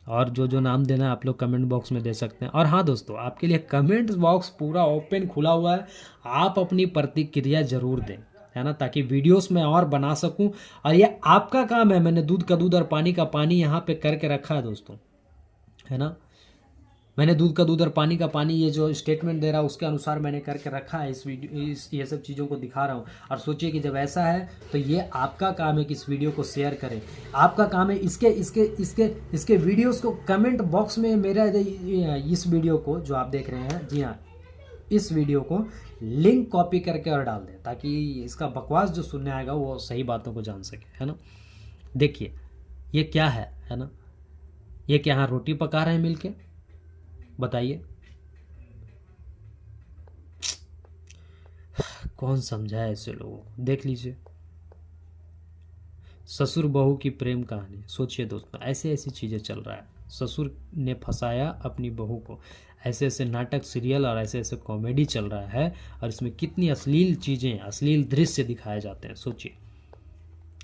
और जो नाम देना है आप लोग कमेंट बॉक्स में दे सकते हैं। और हाँ दोस्तों, आपके लिए कमेंट बॉक्स पूरा ओपन खुला हुआ है, आप अपनी प्रतिक्रिया जरूर दें, है ना, ताकि वीडियोस में और बना सकूं। और ये आपका काम है, मैंने दूध का दूध और पानी का पानी यहाँ पे करके रखा है दोस्तों, है ना। मैंने दूध का दूध और पानी का पानी, ये जो स्टेटमेंट दे रहा है उसके अनुसार मैंने करके रखा है इस वीडियो, ये सब चीज़ों को दिखा रहा हूँ। और सोचिए कि जब ऐसा है तो ये आपका काम है कि इस वीडियो को शेयर करें, आपका काम है इसके वीडियोस को कमेंट बॉक्स में, मेरा इस वीडियो को जो आप देख रहे हैं, जी हाँ, इस वीडियो को लिंक कॉपी करके और डाल दें, ताकि इसका बकवास जो सुनने आएगा वो सही बातों को जान सके, है ना। देखिए ये क्या है ना, ये क्या यहाँ रोटी पका रहे हैं मिलके, बताइए। कौन समझाए ऐसे लोगों को। देख लीजिए ससुर बहू की प्रेम कहानी, सोचिए दोस्तों ऐसे ऐसी चीज़ें चल रहा है। ससुर ने फंसाया अपनी बहू को, ऐसे ऐसे नाटक सीरियल और ऐसे ऐसे कॉमेडी चल रहा है, और इसमें कितनी अश्लील चीज़ें अश्लील दृश्य दिखाए जाते हैं, सोचिए,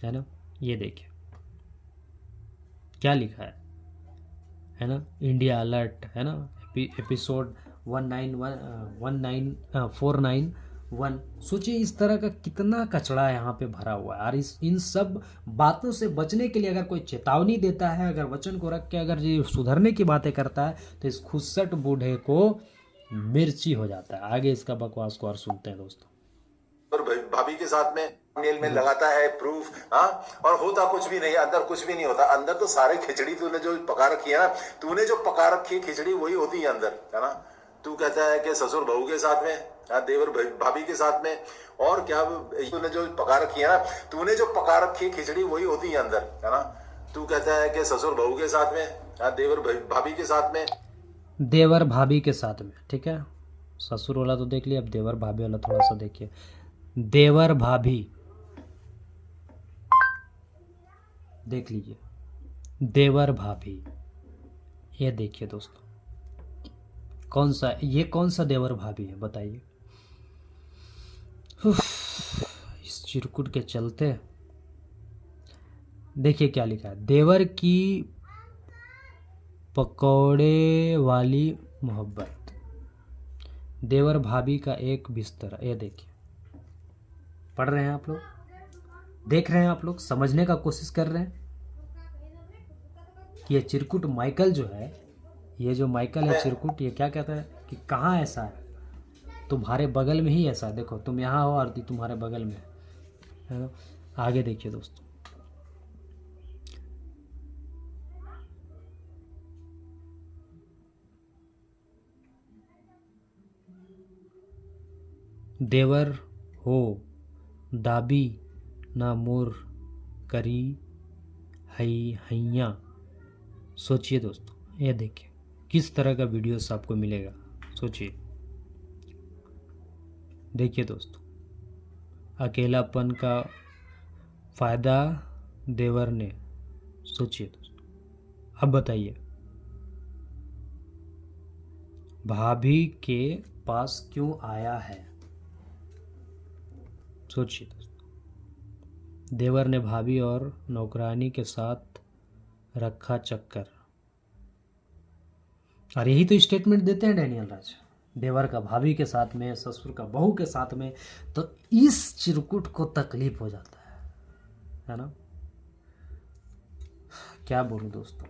है ना। ये देखिए क्या लिखा है ना, इंडिया अलर्ट, है ना, एपिसोड 19491। सोचिए इस तरह का कितना कचरा यहाँ पे भरा हुआ है, और इन सब बातों से बचने के लिए अगर कोई चेतावनी देता है, अगर वचन को रख के अगर ये सुधरने की बातें करता है, तो इस खुसट बूढ़े को मिर्ची हो जाता है। आगे इसका बकवास को और सुनते हैं दोस्तों। और भाभी के साथ में नेल में लगाता है प्रूफ, हाँ, और होता कुछ भी नहीं, अंदर कुछ भी नहीं होता। अंदर तो सारे खिचड़ी तूने जो पका रखी है ना, तूने जो पका रखी है खिचड़ी वही होती है अंदर, है ना। तू कहता है कि ससुर बहू के साथ में, देवर भाभी के साथ में, और क्या तूने जो पका रखी है ना, तूने जो पका रखी है खिचड़ी वही होती है अंदर, है ना। तू कहता है कि ससुर बहू के साथ में, देवर भाभी के साथ में, देवर भाभी के साथ में, ठीक है। ससुर वाला तो देख लिया, अब देवर भाभी वाला थोड़ा सा देखिए। देवर भाभी देख लीजिए, देवर भाभी, ये देखिए दोस्तों, कौन सा देवर भाभी है बताइए। इस चिरकुट के चलते देखिए क्या लिखा है, देवर की पकौड़े वाली मोहब्बत, देवर भाभी का एक बिस्तर। ये देखिए, पढ़ रहे हैं आप लोग, देख रहे हैं आप लोग, समझने का कोशिश कर रहे हैं कि ये चिरकुट माइकल जो है, ये जो माइकल है चिरकुट, ये क्या कहता है कि कहाँ ऐसा है, तुम्हारे बगल में ही ऐसा है। देखो तुम यहाँ हो आरती, तुम्हारे बगल में है ना। आगे देखिए दोस्तों, देवर हो दाबी ना मोर करी हैया। सोचिए दोस्तों, ये देखिए किस तरह का वीडियोस आपको मिलेगा, सोचिए। देखिए दोस्तों, अकेलापन का फ़ायदा देवर ने, सोचिए दोस्तों। अब बताइए, भाभी के पास क्यों आया है, सोचिए दोस्तों। देवर ने भाभी और नौकरानी के साथ रखा चक्कर, और यही तो स्टेटमेंट देते हैं डैनियल राज, देवर का भाभी के साथ में, ससुर का बहू के साथ में। तो इस चिरकुट को तकलीफ हो जाता है ना। क्या बोलूं दोस्तों,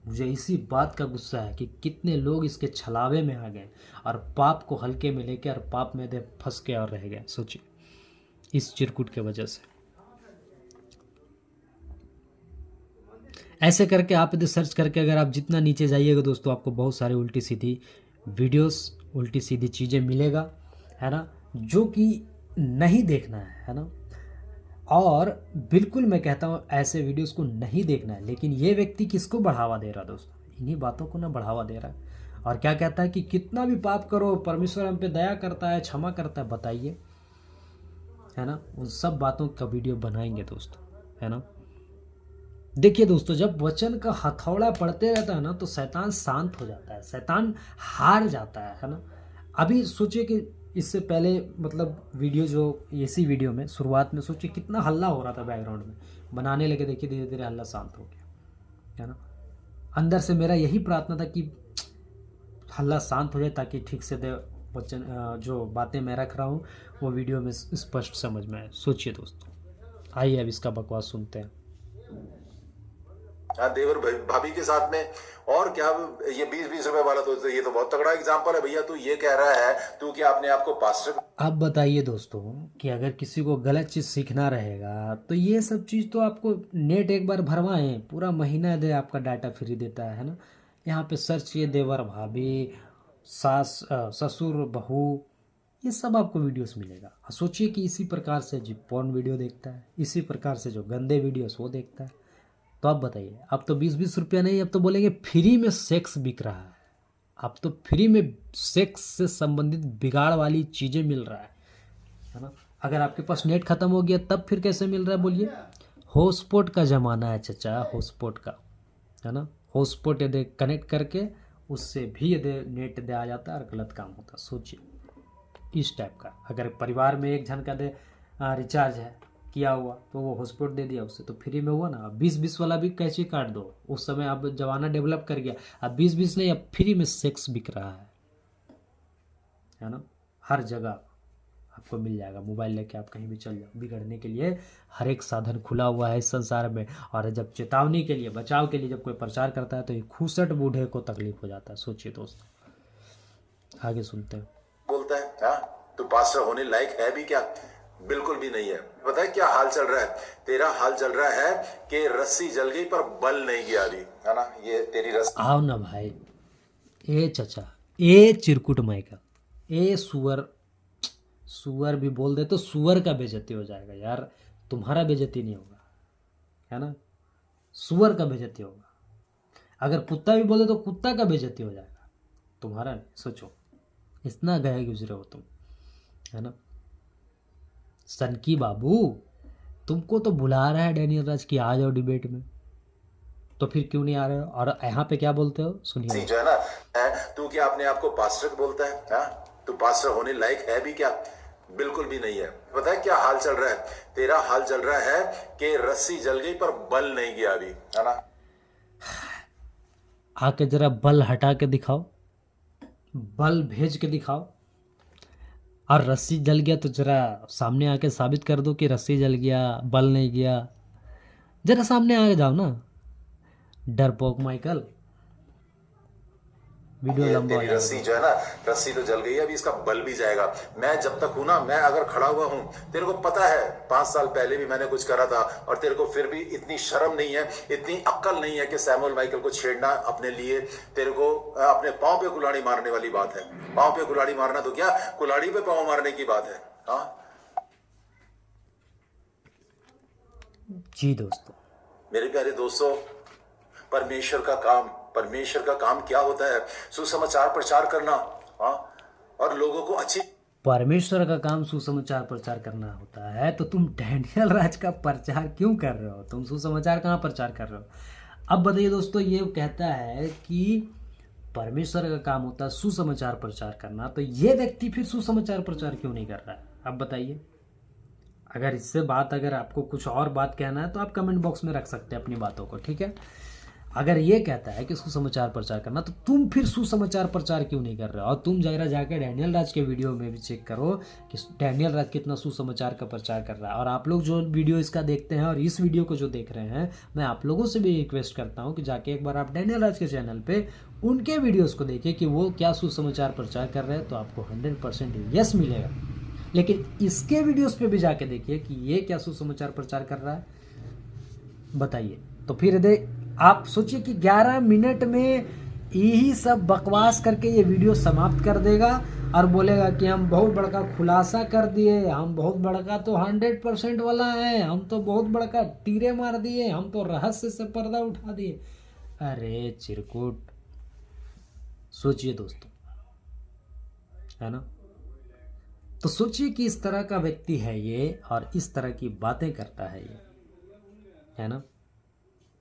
मुझे इसी बात का गुस्सा है कि कितने लोग इसके छलावे में आ गए और पाप को हल्के में लेके और पाप में दे फंस के और रह गए। सोचिए इस चिरकुट के वजह से। ऐसे करके आप यदि सर्च करके अगर आप जितना नीचे जाइएगा दोस्तों, आपको बहुत सारी उल्टी सीधी वीडियोस, उल्टी सीधी चीज़ें मिलेगा, है ना, जो कि नहीं देखना है ना। और बिल्कुल मैं कहता हूँ ऐसे वीडियोस को नहीं देखना है। लेकिन ये व्यक्ति किसको बढ़ावा दे रहा दोस्तों, इन्हीं बातों को ना बढ़ावा दे रहा है। और क्या कहता है कि कितना भी पाप करो परमेश्वर हम पे दया करता है, क्षमा करता है, बताइए, है ना। उन सब बातों का वीडियो बनाएंगे दोस्तों, है ना। देखिए दोस्तों, जब वचन का हथौड़ा पड़ते रहता है ना, तो शैतान शांत हो जाता है, शैतान हार जाता है ना। अभी सोचिए कि इससे पहले मतलब वीडियो जो इसी वीडियो में शुरुआत में सोचिए कितना हल्ला हो रहा था बैकग्राउंड में, बनाने लगे देखिए धीरे धीरे हल्ला शांत हो गया, है ना। अंदर से मेरा यही प्रार्थना था कि हल्ला शांत हो जाए, ताकि ठीक से वचन जो बातें मैं रख रहा हूँ वो वीडियो में स्पष्ट समझ में आए। सोचिए दोस्तों, आइए अब इसका बकवास सुनते हैं। देवर भाभी के साथ में, और क्या ये 20-20 रुपए वाला, तो ये तो बहुत तगड़ा एग्जांपल है भैया। तू ये कह रहा है तू कि आपने आपको पास्टर। अब बताइए दोस्तों कि अगर किसी को गलत चीज़ सीखना रहेगा तो ये सब चीज़ तो आपको नेट एक बार भरवाएं, पूरा महीना दे, आपका डाटा फ्री देता है ना। यहाँ पे सर्च किए देवर भाभी, सास ससुर बहू, ये सब आपको वीडियोस मिलेगा। सोचिए कि इसी प्रकार से जो पॉर्न वीडियो देखता है, इसी प्रकार से जो गंदे वीडियोस वो देखता है, तो आप बताइए, अब तो 20-20 रुपया नहीं, अब तो बोलेंगे फ्री में सेक्स बिक रहा है। अब तो फ्री में सेक्स से संबंधित बिगाड़ वाली चीज़ें मिल रहा है ना। अगर आपके पास नेट ख़त्म हो गया तब फिर कैसे मिल रहा है बोलिए? हॉटस्पॉट का ज़माना है चचा, हॉटस्पॉट का, है ना। हॉटस्पॉट यदि कनेक्ट करके उससे भी यदि नेट दे आ जाता है और गलत काम होता, सोचिए इस टाइप का। अगर परिवार में एक जन का दे रिचार्ज है किया हुआ तो वो हॉटस्पॉट दे दिया उससे, तो फ्री में हुआ ना। 20-20 वाला भी कैसे काट दो, उस समय अब जमाना डेवलप कर गया, अब 20-20 नहीं, अब फ्री में सेक्स बिक रहा है ना। हर जगह आपको मिल जाएगा, मोबाइल लेके आप कहीं भी चल जाओ। बिगड़ने के लिए हर एक साधन खुला हुआ है इस संसार में। और जब चेतावनी के लिए, बचाव के लिए जब कोई प्रचार करता है तो ये खूसट बूढ़े को तकलीफ हो जाता है। सोचिए दोस्तों, आगे सुनते हैं। बोलता है हाँ तू पास्टर होने लायक है भी क्या? बिल्कुल भी नहीं है। पता है क्या हाल चल रहा है? तेरा हाल चल रहा है कि रस्सी जल गई पर बल नहीं गया अभी, है ना। ये तेरी रस्सी। आओ ना भाई, ए चचा, ए चिरकुट माइका, ए सुअर, सुअर भी बोल दे तो सुअर का बेइज्जती हो जाएगा यार, तुम्हारा बेइज्जती नहीं होगा, है ना। सुअर का बेइज्जती होगा। अगर कुत्ता भी बोल दे तो कुत्ता का बेइज्जती हो जाएगा, तुम्हारा नहीं। सोचो, इतना गए गुजरे हो तुम, है ना। सनकी बाबू, तुमको तो बुला रहा है डैनियल राज कि आ जाओ डिबेट में, तो फिर क्यों नहीं आ रहे हो? और यहाँ पे क्या बोलते हो सुनिए। जो है ना, तू क्या अपने आप को पास्टर बोलता है? हाँ तू पास्टर होने लायक है भी क्या? बिल्कुल भी नहीं है। पता है क्या हाल चल रहा है? तेरा हाल चल रहा है कि रस्सी जल गई पर बल नहीं गया अभी, है ना। आके जरा बल हटा के दिखाओ, बल भेज के दिखाओ। और रस्सी जल गया तो जरा सामने आके साबित कर दो कि रस्सी जल गया, बल नहीं गया। जरा सामने आ जाओ ना, डरपोक माइकल। वीडियो लंबा हो तेरी रस्सी जो है ना, रस्सी तो जल गई है, अभी इसका बल भी जाएगा। मैं जब तक हूं ना, मैं अगर खड़ा हुआ हूं, तेरे को पता है 5 साल पहले भी मैंने कुछ करा था, और तेरे को फिर भी इतनी शर्म नहीं है, इतनी अक्ल नहीं है कि सैमुअल माइकल को छेड़ना अपने लिए। तेरे को अपने पांव पे कुल्हाड़ी मारने वाली बात है। पांव पे कुल्हाड़ी मारना तो क्या, कुल्हाड़ी पे पांव मारने की बात है। हाँ जी दोस्तों, मेरे प्यारे दोस्तों, परमेश्वर का काम क्या होता है? सुसमाचार प्रचार करना, हाँ, और लोगों को अच्छी। परमेश्वर का काम सुसमाचार प्रचार करना होता है, तो तुम डैनियल राज का प्रचार क्यों कर रहे हो? तुम सुसमाचार कहाँ प्रचार कर रहे हो? अब बताइए दोस्तों, ये कहता है कि परमेश्वर का काम होता है सुसमाचार प्रचार करना, तो ये व्यक्ति फिर सुसमाचार प्रचार क्यों नहीं कर रहा है? अब बताइए। अगर इससे बात, अगर आपको कुछ और बात कहना है तो आप कमेंट बॉक्स में रख सकते हैं अपनी बातों को, ठीक है। अगर ये कहता है कि सुसमाचार प्रचार करना, तो तुम फिर सुसमाचार प्रचार क्यों नहीं कर रहे हो? और तुम जरा जाकर डैनियल राज के वीडियो में भी चेक करो कि डैनियल राज कितना सुसमाचार का प्रचार कर रहा है। और आप लोग जो वीडियो इसका देखते हैं और इस वीडियो को जो देख रहे हैं, मैं आप लोगों से भी रिक्वेस्ट करता हूँ कि जाके एक बार आप डैनियल राज के चैनल पर उनके वीडियोज़ को देखिए कि वो क्या सुसमाचार प्रचार कर रहे हैं, तो आपको 100% यस मिलेगा। लेकिन इसके वीडियोस पे भी जाके देखिए कि ये क्या सुसमाचार प्रचार कर रहा है, बताइए। तो फिर आप सोचिए कि 11 मिनट में यही सब बकवास करके ये वीडियो समाप्त कर देगा और बोलेगा कि हम बहुत बड़का खुलासा कर दिए, हम बहुत बड़का तो 100% वाला है, हम तो बहुत बड़का तीरे मार दिए, हम तो रहस्य से पर्दा उठा दिए। अरे चिरकुट, सोचिए दोस्तों, है ना। तो सोचिए कि इस तरह का व्यक्ति है ये, और इस तरह की बातें करता है ये, है ना।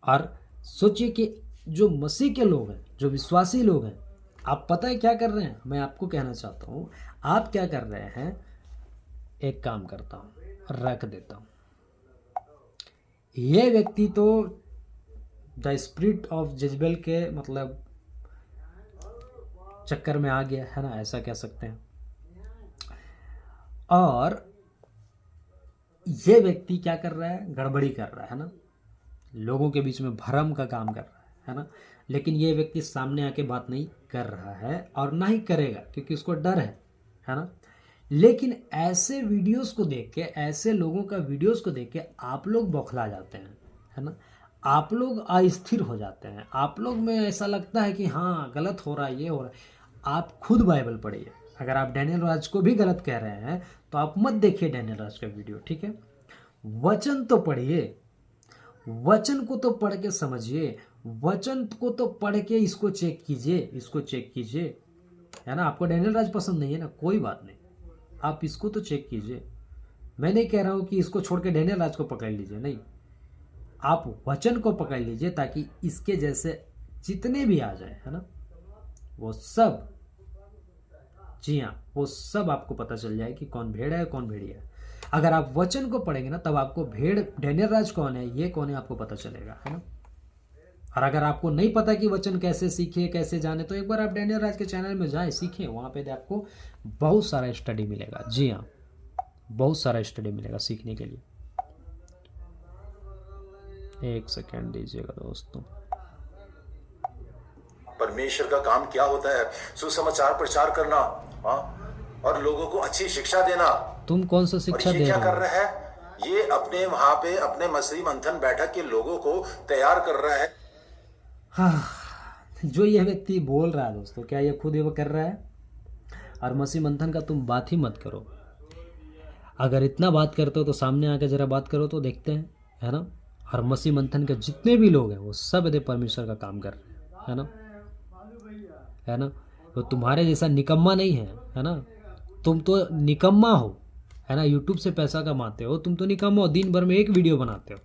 और सोचिए कि जो मसीह के लोग हैं, जो विश्वासी लोग हैं, आप पता है क्या कर रहे हैं? मैं आपको कहना चाहता हूँ, आप क्या कर रहे हैं। एक काम करता हूँ, रख देता हूँ। ये व्यक्ति तो द स्पिरिट ऑफ जेजबेल के मतलब चक्कर में आ गया है ना, ऐसा कह सकते हैं। और ये व्यक्ति क्या कर रहा है? गड़बड़ी कर रहा है ना, लोगों के बीच में भ्रम का काम कर रहा है ना। लेकिन ये व्यक्ति सामने आके बात नहीं कर रहा है और ना ही करेगा, क्योंकि उसको डर है ना। लेकिन ऐसे वीडियोस को देख के, ऐसे लोगों का वीडियोस को देख के आप लोग बौखला जाते हैं, है ना। आप लोग अस्थिर हो जाते हैं, आप लोग में ऐसा लगता है कि हाँ गलत हो रहा है, ये हो रहा है। आप खुद बाइबल पढ़िए। अगर आप डैनियल राज को भी गलत कह रहे हैं तो आप मत देखिए डैनियल राज का वीडियो, ठीक है। वचन तो पढ़िए, वचन को तो पढ़ के समझिए, वचन को तो पढ़ के इसको चेक कीजिए, इसको चेक कीजिए, है ना। आपको डैनियल राज पसंद नहीं है ना, कोई बात नहीं, आप इसको तो चेक कीजिए, मैं नहीं कह रहा हूं कि इसको छोड़ के डैनियल राज को पकड़ लीजिए, नहीं, आप वचन को पकड़ लीजिए ताकि इसके जैसे जितने भी आ जाए, है ना, वो सब, जी हाँ, वो सब आपको पता चल जाए कि कौन भेड़ है कौन भेड़िया है। अगर आप वचन को पढ़ेंगे ना तब आपको भेड़ डैनियल राज कौन है, ये कौन है, आपको पता चलेगा, है ना। और अगर आपको नहीं पता कि वचन कैसे सीखे कैसे जाने, तो एक बार आप डैनियल राज के चैनल में जाएं, सीखें, वहां पे आपको बहुत सारा स्टडी मिलेगा। जी हाँ, बहुत सारा स्टडी मिलेगा सीखने के लिए। एक सेकेंड दीजिएगा दोस्तों। परमेश्वर का काम क्या होता है? सुसमाचार प्रचार करना, हाँ, और लोगों को अच्छी शिक्षा देना। तुम कौन सा शिक्षा और ये दे क्या रहे कर हो? रहा है? ये अपने वहां पे अपने मसीह मंथन बैठक के लोगों को तैयार कर रहा है। हाँ, जो ये व्यक्ति बोल रहा है दोस्तों, क्या ये खुद ये कर रहा है? और मसीह मंथन का तुम बात ही मत करो। अगर इतना बात करते हो तो सामने आके जरा बात करो तो देखते हैं, है ना। और मसीह मंथन के जितने भी लोग हैं वो सब यदि परमेश्वर का काम कर रहे हैं, है ना, है ना। वो तुम्हारे जैसा निकम्मा नहीं है ना। तुम तो निकम्मा हो, है ना, यूट्यूब से पैसा कमाते हो, तुम तो निकम्मा हो, दिन भर में एक वीडियो बनाते हो।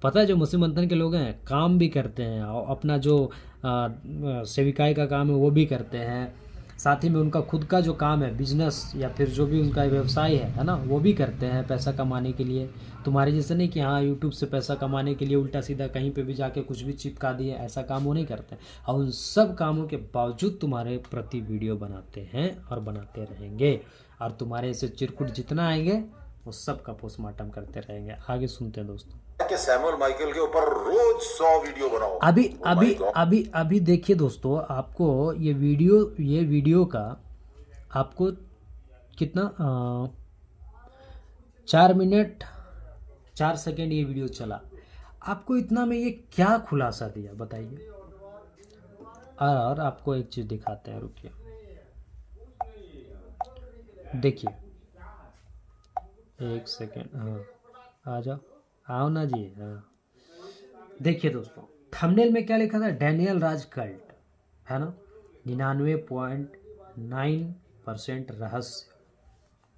पता है जो मसीह मंथन के लोग हैं काम भी करते हैं, और अपना जो सेविकाई का काम है वो भी करते हैं, साथ ही में उनका खुद का जो काम है, बिजनेस या फिर जो भी उनका व्यवसाय है ना, वो भी करते हैं पैसा कमाने के लिए। तुम्हारे जैसे नहीं कि हाँ यूट्यूब से पैसा कमाने के लिए उल्टा सीधा कहीं पे भी जाके कुछ भी चिपका दिए, ऐसा काम वो नहीं करते। और उन सब कामों के बावजूद तुम्हारे प्रति वीडियो बनाते हैं और बनाते रहेंगे, और तुम्हारे ऐसे चिरकुट जितना आएंगे वो सब का पोस्टमार्टम करते रहेंगे। आगे सुनते हैं दोस्तों। कि सैमुअल माइकल के ऊपर रोज 100 वीडियो बनाओ। अभी Oh अभी my God. अभी अभी देखिए दोस्तों, आपको ये वीडियो का आपको कितना 4 मिनट 4 सेकेंड ये वीडियो चला, आपको इतना में ये क्या खुलासा दिया बताइए। और आपको एक चीज दिखाते हैं, रुकिए, देखिए, एक सेकेंड, हाँ आ जाओ, आओ ना जी, हाँ देखिए दोस्तों, थंबनेल में क्या लिखा था, डैनियल राज कल्ट, है ना, 99.9% रहस्य।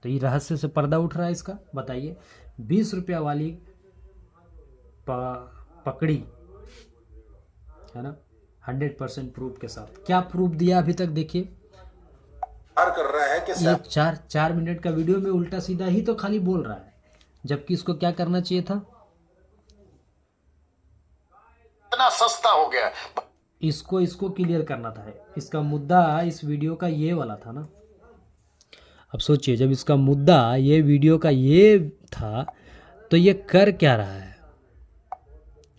तो ये रहस्य से पर्दा उठ रहा है इसका, बताइए। 20 रुपया वाली पकड़ी, है ना, 100% प्रूफ के साथ। क्या प्रूफ दिया अभी तक देखिए। कर रहा है कि एक 4 मिनट का वीडियो में उल्टा सीधा ही तो खाली बोल रहा है, जबकि इसको क्या करना चाहिए था, इतना सस्ता हो गया, इसको क्लियर करना था। इसका मुद्दा इस वीडियो का ये वाला था ना। अब सोचिए, जब इसका मुद्दा ये वीडियो का ये था तो ये कर क्या रहा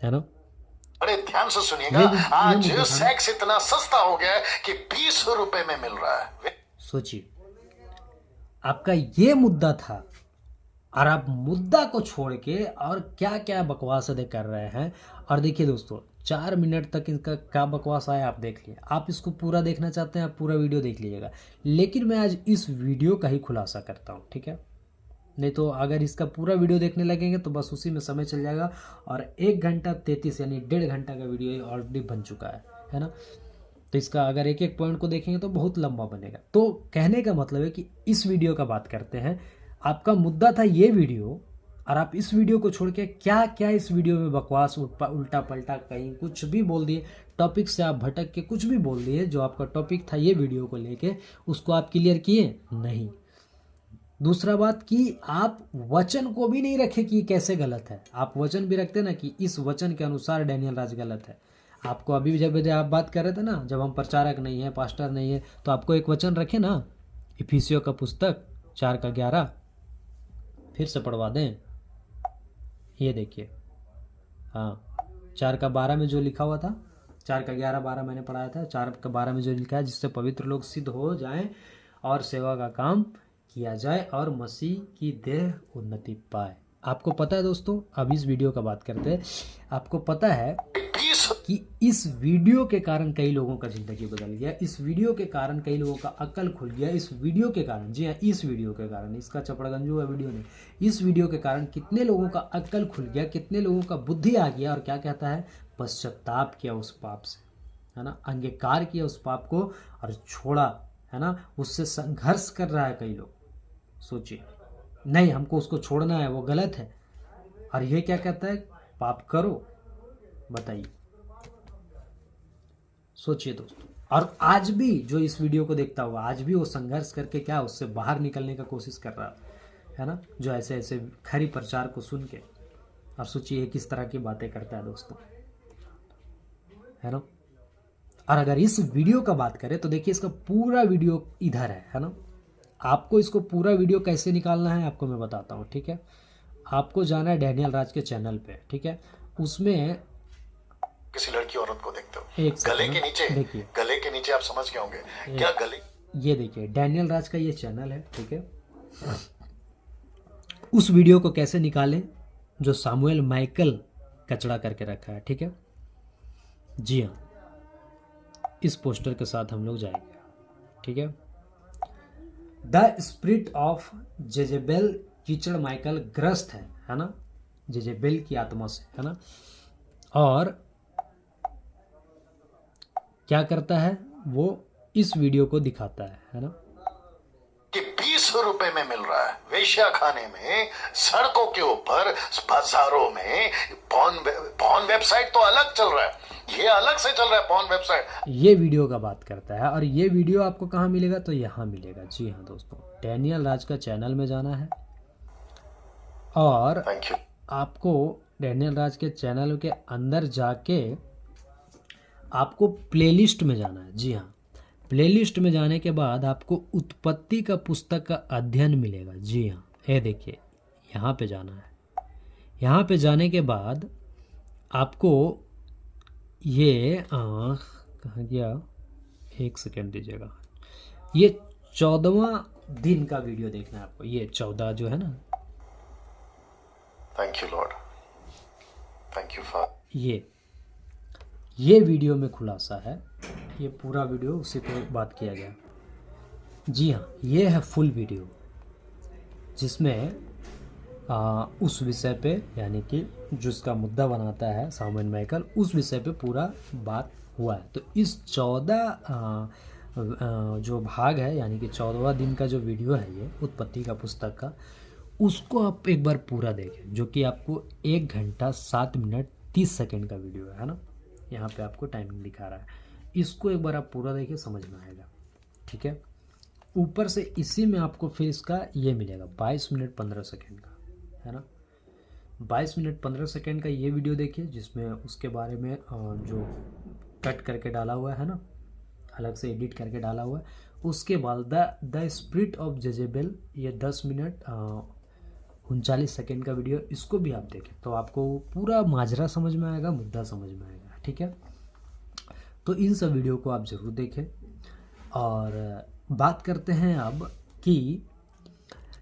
है ना। बड़े ध्यान से सुनिएगा। आज सेक्स इतना सस्ता हो गया कि 20 रुपए में मिल रहा है। सोचिए, आपका ये मुद्दा था और आप मुद्दा को छोड़ के और क्या क्या बकवास अदे कर रहे हैं। और देखिए दोस्तों, 4 मिनट तक इनका क्या बकवास आया आप देख लिए। आप इसको पूरा देखना चाहते हैं आप पूरा वीडियो देख लीजिएगा, लेकिन मैं आज इस वीडियो का ही खुलासा करता हूँ, ठीक है। नहीं तो अगर इसका पूरा वीडियो देखने लगेंगे तो बस उसी में समय चल जाएगा, और 1 घंटा 33 यानी 1.5 घंटा का वीडियो ऑलरेडी बन चुका है ना। तो इसका अगर एक एक पॉइंट को देखेंगे तो बहुत लंबा बनेगा। तो कहने का मतलब है कि इस वीडियो का बात करते हैं। आपका मुद्दा था ये वीडियो, और आप इस वीडियो को छोड़ के क्या क्या इस वीडियो में बकवास उल्टा पलटा कहीं कुछ भी बोल दिए, टॉपिक से आप भटक के कुछ भी बोल दिए। जो आपका टॉपिक था ये वीडियो को लेके, उसको आप क्लियर किए नहीं। दूसरा बात कि आप वचन को भी नहीं रखे कि कैसे गलत है। आप वचन भी रखते ना कि इस वचन के अनुसार डैनियल राज गलत है। आपको अभी जब आप बात कर रहे थे ना, जब हम प्रचारक नहीं है पास्टर नहीं है, तो आपको एक वचन रखे ना, इफिसियों का पुस्तक 4:11, फिर से पढ़वा दें। ये देखिए, हाँ 4:12 में जो लिखा हुआ था, 4:11-12 मैंने पढ़ाया था। 4:12 में जो लिखा है, जिससे पवित्र लोग सिद्ध हो जाएं और सेवा का काम किया जाए और मसीह की देह उन्नति पाए। आपको पता है दोस्तों, अब इस वीडियो का बात करते हैं। आपको पता है कि इस वीडियो के कारण कई लोगों का ज़िंदगी बदल गया, इस वीडियो के कारण कई लोगों का अक्ल खुल गया, इस वीडियो के कारण, जी हाँ इस वीडियो के कारण, इसका चपड़गंजू है वीडियो नहीं, इस वीडियो के कारण कितने लोगों का अक्ल खुल गया, कितने लोगों का बुद्धि आ गया। और क्या कहता है, पश्चाताप किया उस पाप से, है ना, अंगीकार किया उस पाप को और छोड़ा, है ना, उससे संघर्ष कर रहा है कई लोग। सोचिए, नहीं हमको उसको छोड़ना है, वो गलत है। और ये क्या कहता है, पाप करो। बताइए, सोचिए दोस्तों। और आज भी जो इस वीडियो को देखता हुआ, आज भी वो संघर्ष करके क्या उससे बाहर निकलने का कोशिश कर रहा है ना, जो ऐसे ऐसे खरी प्रचार को सुन के। और सोचिए किस तरह की बातें करता है दोस्तों, है ना। और अगर इस वीडियो का बात करें तो देखिए इसका पूरा वीडियो इधर है ना। आपको इसको पूरा वीडियो कैसे निकालना है आपको मैं बताता हूँ, ठीक है। आपको जाना है डैनियल राज के चैनल पे, ठीक है। उसमें किसी लड़की औरत को देखते हो, एक गले के नीचे, देखिए, गले के नीचे आप समझ गए होंगे क्या गले, ये देखिए डैनियल राज का ये चैनल है, ठीक है। उस वीडियो को कैसे निकालें जो सामुएल माइकल कचड़ा करके रखा है, ठीक है। जी हाँ, इस पोस्टर के साथ हम लोग जाएंगे, ठीक है। द स्पिरिट ऑफ जेजेबेल कीचड़ माइकल ग्रस्त है ना, जेजेबेल की आत्मा से, है ना। और क्या करता है वो इस वीडियो को दिखाता है ना, कि 20 रुपए में मिल रहा है वेश्या खाने में, सड़कों के ऊपर, बाजारों में। पॉर्न वेबसाइट तो अलग चल रहा है, ये अलग से चल रहा है पॉर्न वेबसाइट। ये वीडियो का बात करता है। और ये वीडियो आपको कहाँ मिलेगा, तो यहाँ मिलेगा। जी हाँ दोस्तों, डैनियल राज का चैनल में जाना है और थैंक यू। आपको डैनियल राज के चैनल के अंदर जाके आपको प्लेलिस्ट में जाना है। जी हाँ, प्लेलिस्ट में जाने के बाद आपको उत्पत्ति का पुस्तक का अध्ययन मिलेगा। जी हाँ, ये देखिए यहाँ पे जाना है। यहाँ पे जाने के बाद आपको ये कहाँ गया, एक सेकेंड दीजिएगा। ये 14वां दिन का वीडियो देखना है आपको, ये 14 जो है ना, thank you Lord, thank you father. ये वीडियो में खुलासा है, ये पूरा वीडियो उसी पे बात किया गया। जी हाँ, ये है फुल वीडियो जिसमें उस विषय पे, यानी कि जिसका मुद्दा बनाता है सामुएल माइकल, उस विषय पे पूरा बात हुआ है। तो इस 14 जो भाग है, यानी कि 14वां दिन का जो वीडियो है ये उत्पत्ति का पुस्तक का, उसको आप एक बार पूरा देखें, जो कि आपको 1 घंटा 7 मिनट 30 सेकेंड का वीडियो है ना। यहाँ पे आपको टाइमिंग दिखा रहा है, इसको एक बार आप पूरा देखिए, समझ में आएगा, ठीक है। ऊपर से इसी में आपको फिर इसका ये मिलेगा 22 मिनट 15 सेकेंड का, है ना। 22 मिनट 15 सेकेंड का ये वीडियो देखिए, जिसमें उसके बारे में जो कट करके डाला हुआ है ना, अलग से एडिट करके डाला हुआ है। उसके बाद द स्पिरिट ऑफ जेजेबेल, ये 10 मिनट 39 सेकेंड का वीडियो, इसको भी आप देखें तो आपको पूरा माजरा समझ में आएगा, मुद्दा समझ में आएगा, ठीक है। तो इन सब वीडियो को आप ज़रूर देखें। और बात करते हैं अब कि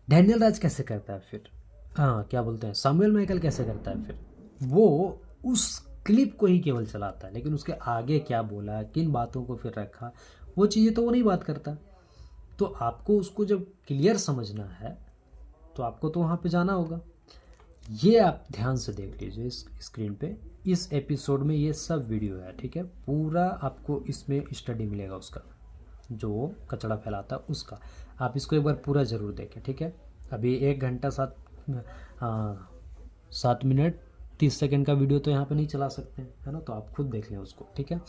डैनियल राज कैसे करता है फिर, क्या बोलते हैं, सामुएल माइकल कैसे करता है फिर। वो उस क्लिप को ही केवल चलाता है, लेकिन उसके आगे क्या बोला, किन बातों को फिर रखा, वो चीज़ें तो वो नहीं बात करता। तो आपको उसको जब क्लियर समझना है तो आपको तो वहाँ पे जाना होगा। ये आप ध्यान से देख लीजिए इस स्क्रीन पे, इस एपिसोड में ये सब वीडियो है, ठीक है। पूरा आपको इसमें स्टडी मिलेगा उसका, जो कचड़ा फैलाता है उसका। आप इसको एक बार पूरा ज़रूर देखें, ठीक है। अभी 1 घंटा 7 मिनट 30 सेकेंड का वीडियो तो यहाँ पे नहीं चला सकते, है ना। तो आप खुद देख लें उसको, ठीक है।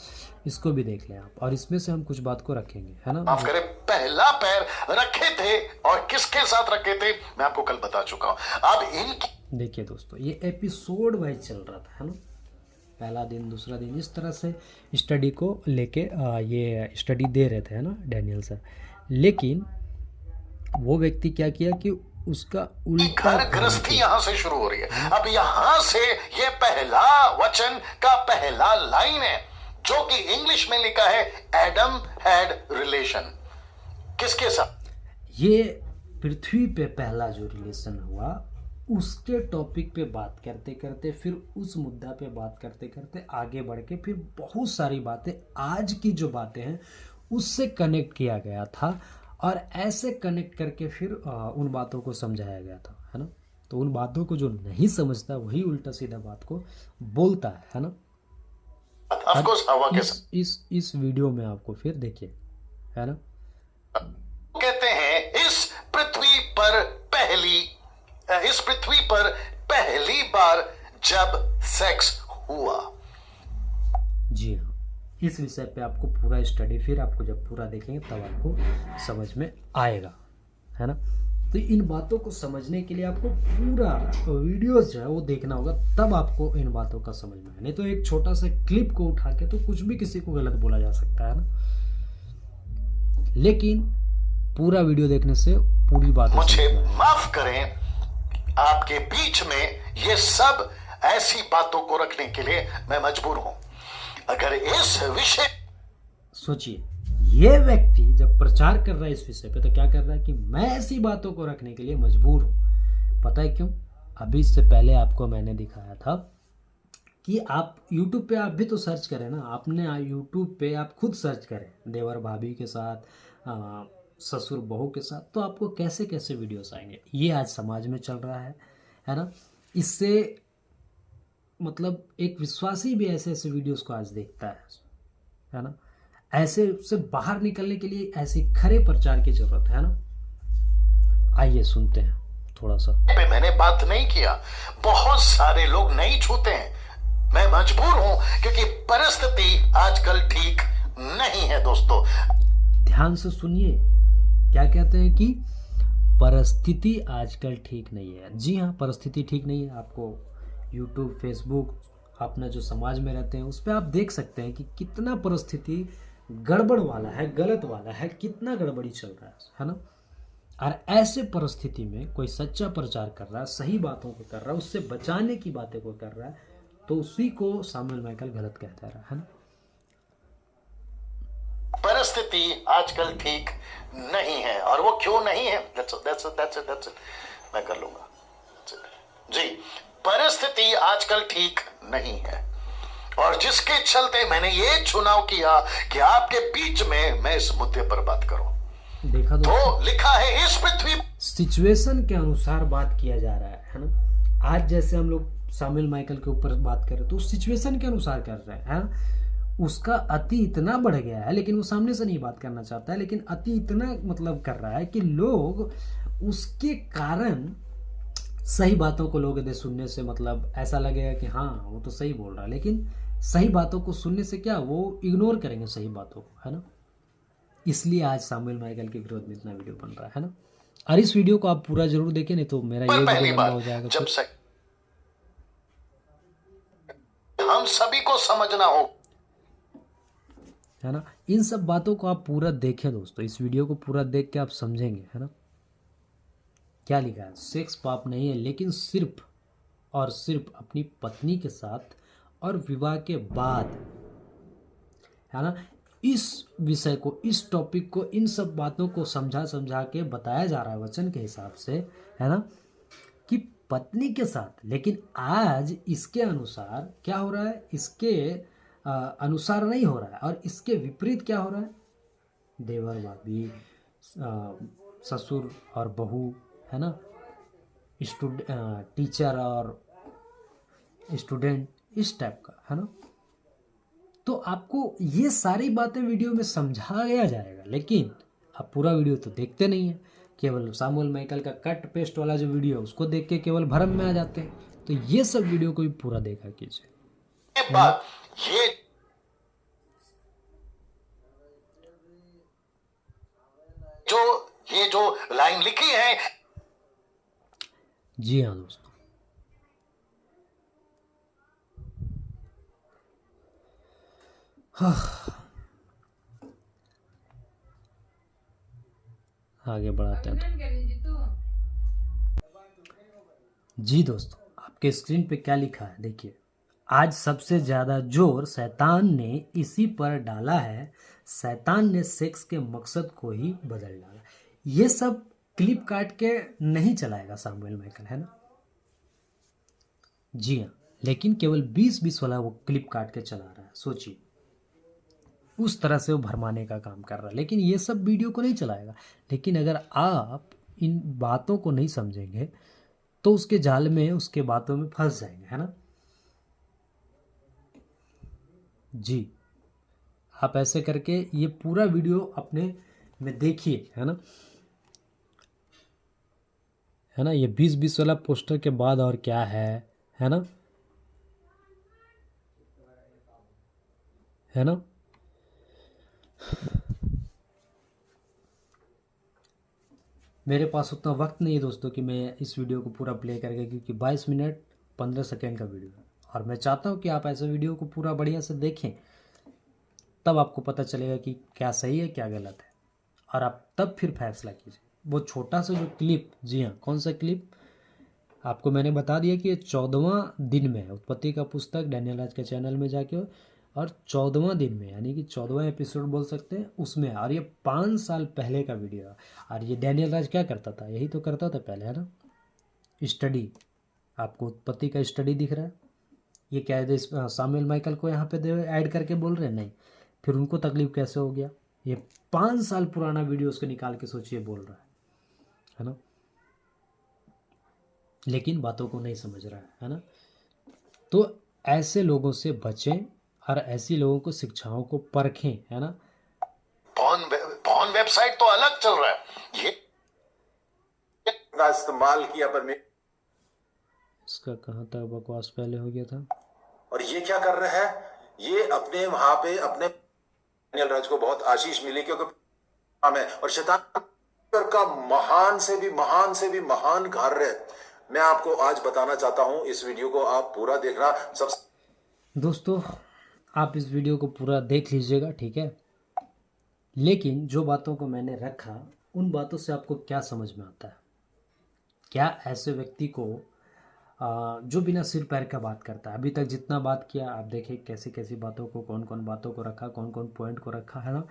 इसको भी देख लें आप, और इसमें से हम कुछ बात को रखेंगे, है ना। माफ करें, पहला पैर रखे थे और किसके साथ रखे थे मैं आपको कल बता चुका हूं। अब इनकी देखिए दोस्तों, ये एपिसोड वाइज चल रहा था, है ना। पहला दिन, दूसरा दिन, इस तरह से स्टडी को लेके ये स्टडी दे रहे थे, है ना, डैनियल सर। लेकिन वो व्यक्ति क्या किया कि उसका उल्टा घर गृहस्थी यहां से शुरू हो रही है। अब यहां से ये पहला वचन का पहला लाइन है, जो कि इंग्लिश में लिखा है, एडम हैड रिलेशन। किसके साथ? ये पृथ्वी पे पहला जो रिलेशन हुआ, उसके टॉपिक पे बात करते करते, फिर उस मुद्दा पे बात करते करते आगे बढ़ के फिर बहुत सारी बातें, आज की जो बातें हैं उससे कनेक्ट किया गया था। और ऐसे कनेक्ट करके फिर उन बातों को समझाया गया था, है ना। तो उन बातों को जो नहीं समझता वही उल्टा सीधा बात को बोलता है ना। इस वीडियो में आपको फिर देखिए, है ना। कहते हैं इस पृथ्वी पर पहली इस पृथ्वी पर पहली बार जब सेक्स हुआ। जी हाँ, इस विषय पे आपको पूरा स्टडी फिर आपको जब पूरा देखेंगे तब आपको समझ में आएगा, है ना। तो इन बातों को समझने के लिए आपको पूरा वीडियोस जो है वो देखना होगा, तब आपको इन बातों का समझ में आए। नहीं तो एक छोटा सा क्लिप को उठा के तो कुछ भी किसी को गलत बोला जा सकता है ना। लेकिन पूरा वीडियो देखने से पूरी बात मुझे माफ करें, आपके बीच में ये सब ऐसी बातों को रखने के लिए मैं मजबूर हूं। अगर इस विषय, सोचिए, ये व्यक्ति जब प्रचार कर रहा है इस विषय पे तो क्या कर रहा है कि मैं ऐसी बातों को रखने के लिए मजबूर हूं। पता है क्यों? अभी इससे पहले आपको मैंने दिखाया था कि आप YouTube पे आप भी तो सर्च करें ना, आपने YouTube पे आप खुद सर्च करें देवर भाभी के साथ, ससुर बहू के साथ, तो आपको कैसे कैसे वीडियोस आएंगे। ये आज समाज में चल रहा है ना। इससे मतलब एक विश्वासी भी ऐसे ऐसे वीडियोस को आज देखता है ना। ऐसे से बाहर निकलने के लिए ऐसे खरे प्रचार की जरूरत है ना। आइए सुनते हैं थोड़ा सा। पे मैंने बात नहीं किया, बहुत सारे लोग नहीं छूते हैं, मैं मजबूर हूं क्योंकि परिस्थिति आजकल ठीक नहीं है। दोस्तों ध्यान से सुनिए, क्या कहते हैं कि परिस्थिति आजकल ठीक नहीं है। जी हाँ, परिस्थिति ठीक नहीं है। आपको YouTube, Facebook, अपना जो समाज में रहते हैं उस पर आप देख सकते हैं कि कितना परिस्थिति गड़बड़ वाला है, गलत वाला है, कितना गड़बड़ी चल रहा है ना। और ऐसे परिस्थिति में कोई सच्चा प्रचार कर रहा है, सही बातों को कर रहा है, उससे बचाने की बातें को कर रहा है, तो उसी को सैमुअल माइकल गलत कहता है ना। परिस्थिति आजकल ठीक नहीं है, और वो क्यों नहीं है, that's it. मैं कर लूंगा जी। परिस्थिति आजकल ठीक नहीं है, और जिसके चलते मैंने ये चुनाव किया कि आपके बीच में मैं इस मुद्दे पर बात करूं। देखा तो लिखा है इस पृथ्वी, सिचुएशन के अनुसार बात किया जा रहा है ना। आज जैसे हम लोग सैमुअल माइकल के ऊपर बात कर रहे हैं तो सिचुएशन के अनुसार कर रहे हैं, है ना। उसका अति इतना बढ़ गया है, लेकिन वो सामने से नहीं बात करना चाहता है, लेकिन अति इतना मतलब कर रहा है कि लोग उसके कारण सही बातों को लोग यदि सुनने से मतलब ऐसा लगेगा कि हाँ वो तो सही बोल रहा है, लेकिन सही बातों को सुनने से क्या वो इग्नोर करेंगे सही बातों को, है ना। इसलिए आज सैमुअल माइकल के विरोध में इतना वीडियो बन रहा है ना। और इस वीडियो को आप पूरा जरूर देखें, नहीं तो मेरा ये वीडियो लंबा हो जाएगा। जब से हम सभी को समझना हो, है ना। इन सब बातों को आप पूरा देखें दोस्तों, इस वीडियो को पूरा देख के आप समझेंगे, है ना। क्या लिखा है? सेक्स पाप नहीं है, लेकिन सिर्फ और सिर्फ अपनी पत्नी के साथ और विवाह के बाद, है ना। इस विषय को, इस टॉपिक को, इन सब बातों को समझा समझा के बताया जा रहा है वचन के हिसाब से, है ना, कि पत्नी के साथ। लेकिन आज इसके अनुसार क्या हो रहा है? इसके अनुसार नहीं हो रहा है, और इसके विपरीत क्या हो रहा है? देवर भाभी, ससुर और बहू, है ना, टीचर और स्टूडेंट, इस टाइप का, है ना। तो आपको ये सारी बातें वीडियो में समझाया जाएगा, लेकिन आप पूरा वीडियो तो देखते नहीं है। केवल सैमुअल माइकल का कट पेस्ट वाला जो वीडियो है उसको देख के केवल भ्रम में आ जाते हैं। तो ये सब वीडियो को भी पूरा देखा कीजिए। ये जो लाइन लिखी है, जी हाँ दोस्तों, आगे बढ़ाते हैं तो। जी दोस्तों, आपके स्क्रीन पे क्या लिखा है देखिए। आज सबसे ज़्यादा जोर शैतान ने इसी पर डाला है। शैतान ने सेक्स के मकसद को ही बदल डाला। ये सब क्लिप काट के नहीं चलाएगा सैमुअल माइकल, है ना। जी हाँ, लेकिन केवल 20-20 वाला वो क्लिप काट के चला रहा है। सोचिए, उस तरह से वो भरमाने का काम कर रहा है, लेकिन ये सब वीडियो को नहीं चलाएगा। लेकिन अगर आप इन बातों को नहीं समझेंगे तो उसके जाल में, उसके बातों में फंस जाएंगे, है ना। जी, आप ऐसे करके ये पूरा वीडियो अपने में देखिए, है ना। है ना। ये 20-20 वाला पोस्टर के बाद और क्या है ना, है ना। मेरे पास उतना वक्त नहीं है दोस्तों कि मैं इस वीडियो को पूरा प्ले करके, क्योंकि 22 मिनट 15 सेकेंड का वीडियो है और मैं चाहता हूँ कि आप ऐसे वीडियो को पूरा बढ़िया से देखें, तब आपको पता चलेगा कि क्या सही है क्या गलत है, और आप तब फिर फैसला कीजिए। वो छोटा सा जो क्लिप, जी हाँ, कौन सा क्लिप, आपको मैंने बता दिया कि ये 14वां दिन में है। उत्पत्ति का पुस्तक डैनियल राज के चैनल में जाके, और 14वां दिन में, यानी कि 14वां एपिसोड बोल सकते हैं, उसमें है। और ये 5 साल पहले का वीडियो है। और ये डैनियल राज क्या करता था, यही तो करता था पहले, है ना, स्टडी। आपको उत्पत्ति का स्टडी दिख रहा है। ये क्या है, सामुएल माइकल को यहाँ पे ऐड करके बोल रहे हैं, नहीं, फिर उनको तकलीफ कैसे हो गया। ये 5 साल पुराना वीडियो उसको निकाल के सोचिए बोल रहा है ना। लेकिन बातों को नहीं समझ रहा है ना। तो ऐसे लोगों से बचें और ऐसी लोगों को शिक्षाओं को परखें, है ना। पॉर्न वेबसाइट तो अलग चल रहा है, ये का इस्तेमाल किया इसका कहाँ तक बकवास पहले हो गया था। और ये क्या कर रहा है, ये अपने वहां पे अपने डैनियल राज को बहुत आशीष मिली, क्योंकि है और शैतान का महान से भी महान कार्य मैं आपको आज बताना चाहता हूं। इस वीडियो को आप पूरा देखना। सबसे दोस्तों, आप इस वीडियो को पूरा देख लीजिएगा, ठीक है। लेकिन जो बातों को मैंने रखा, उन बातों से आपको क्या समझ में आता है? क्या ऐसे व्यक्ति को जो बिना सिर पैर का बात करता है, अभी तक जितना बात किया आप देखें कैसी कैसी बातों को, कौन कौन बातों को रखा, कौन कौन पॉइंट को रखा, है ना।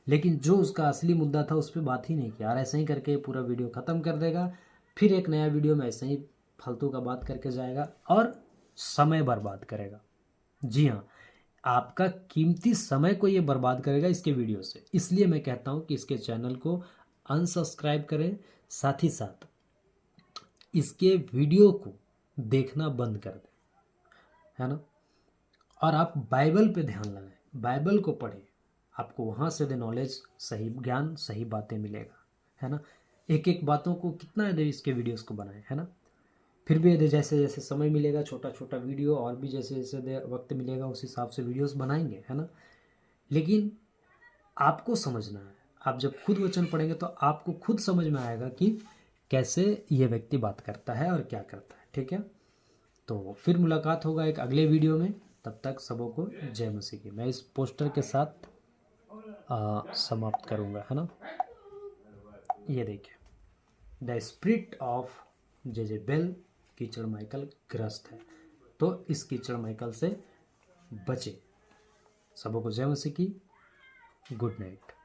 लेकिन जो उसका असली मुद्दा था उस पर बात ही नहीं किया, और ऐसे ही करके पूरा वीडियो ख़त्म कर देगा। फिर एक नया वीडियो में ऐसे ही फालतू का बात करके जाएगा और समय बर्बाद करेगा। जी हाँ, आपका कीमती समय को ये बर्बाद करेगा इसके वीडियो से। इसलिए मैं कहता हूँ कि इसके चैनल को अनसब्सक्राइब करें, साथ ही साथ इसके वीडियो को देखना बंद कर दें, है ना। और आप बाइबल पे ध्यान लगाएं, बाइबल को पढ़ें, आपको वहाँ से नॉलेज, सही ज्ञान, सही बातें मिलेगा, है ना। एक एक बातों को कितना देर इसके वीडियोस को बनाएं, है ना। फिर भी यदि जैसे जैसे समय मिलेगा, छोटा छोटा वीडियो, और भी जैसे जैसे वक्त मिलेगा उस हिसाब से वीडियोस बनाएंगे, है ना। लेकिन आपको समझना है, आप जब खुद वचन पढ़ेंगे तो आपको खुद समझ में आएगा कि कैसे ये व्यक्ति बात करता है और क्या करता है, ठीक है। तो फिर मुलाकात होगा एक अगले वीडियो में, तब तक सबों को जय मसीह की। मैं इस पोस्टर के साथ समाप्त करूँगा, है ना। ये देखिए, द स्पिरिट ऑफ जेजेबेल कीचड़ माइकल ग्रस्त है, तो इस कीचड़ माइकल से बचे। सबों को जय मसीह की। Good night.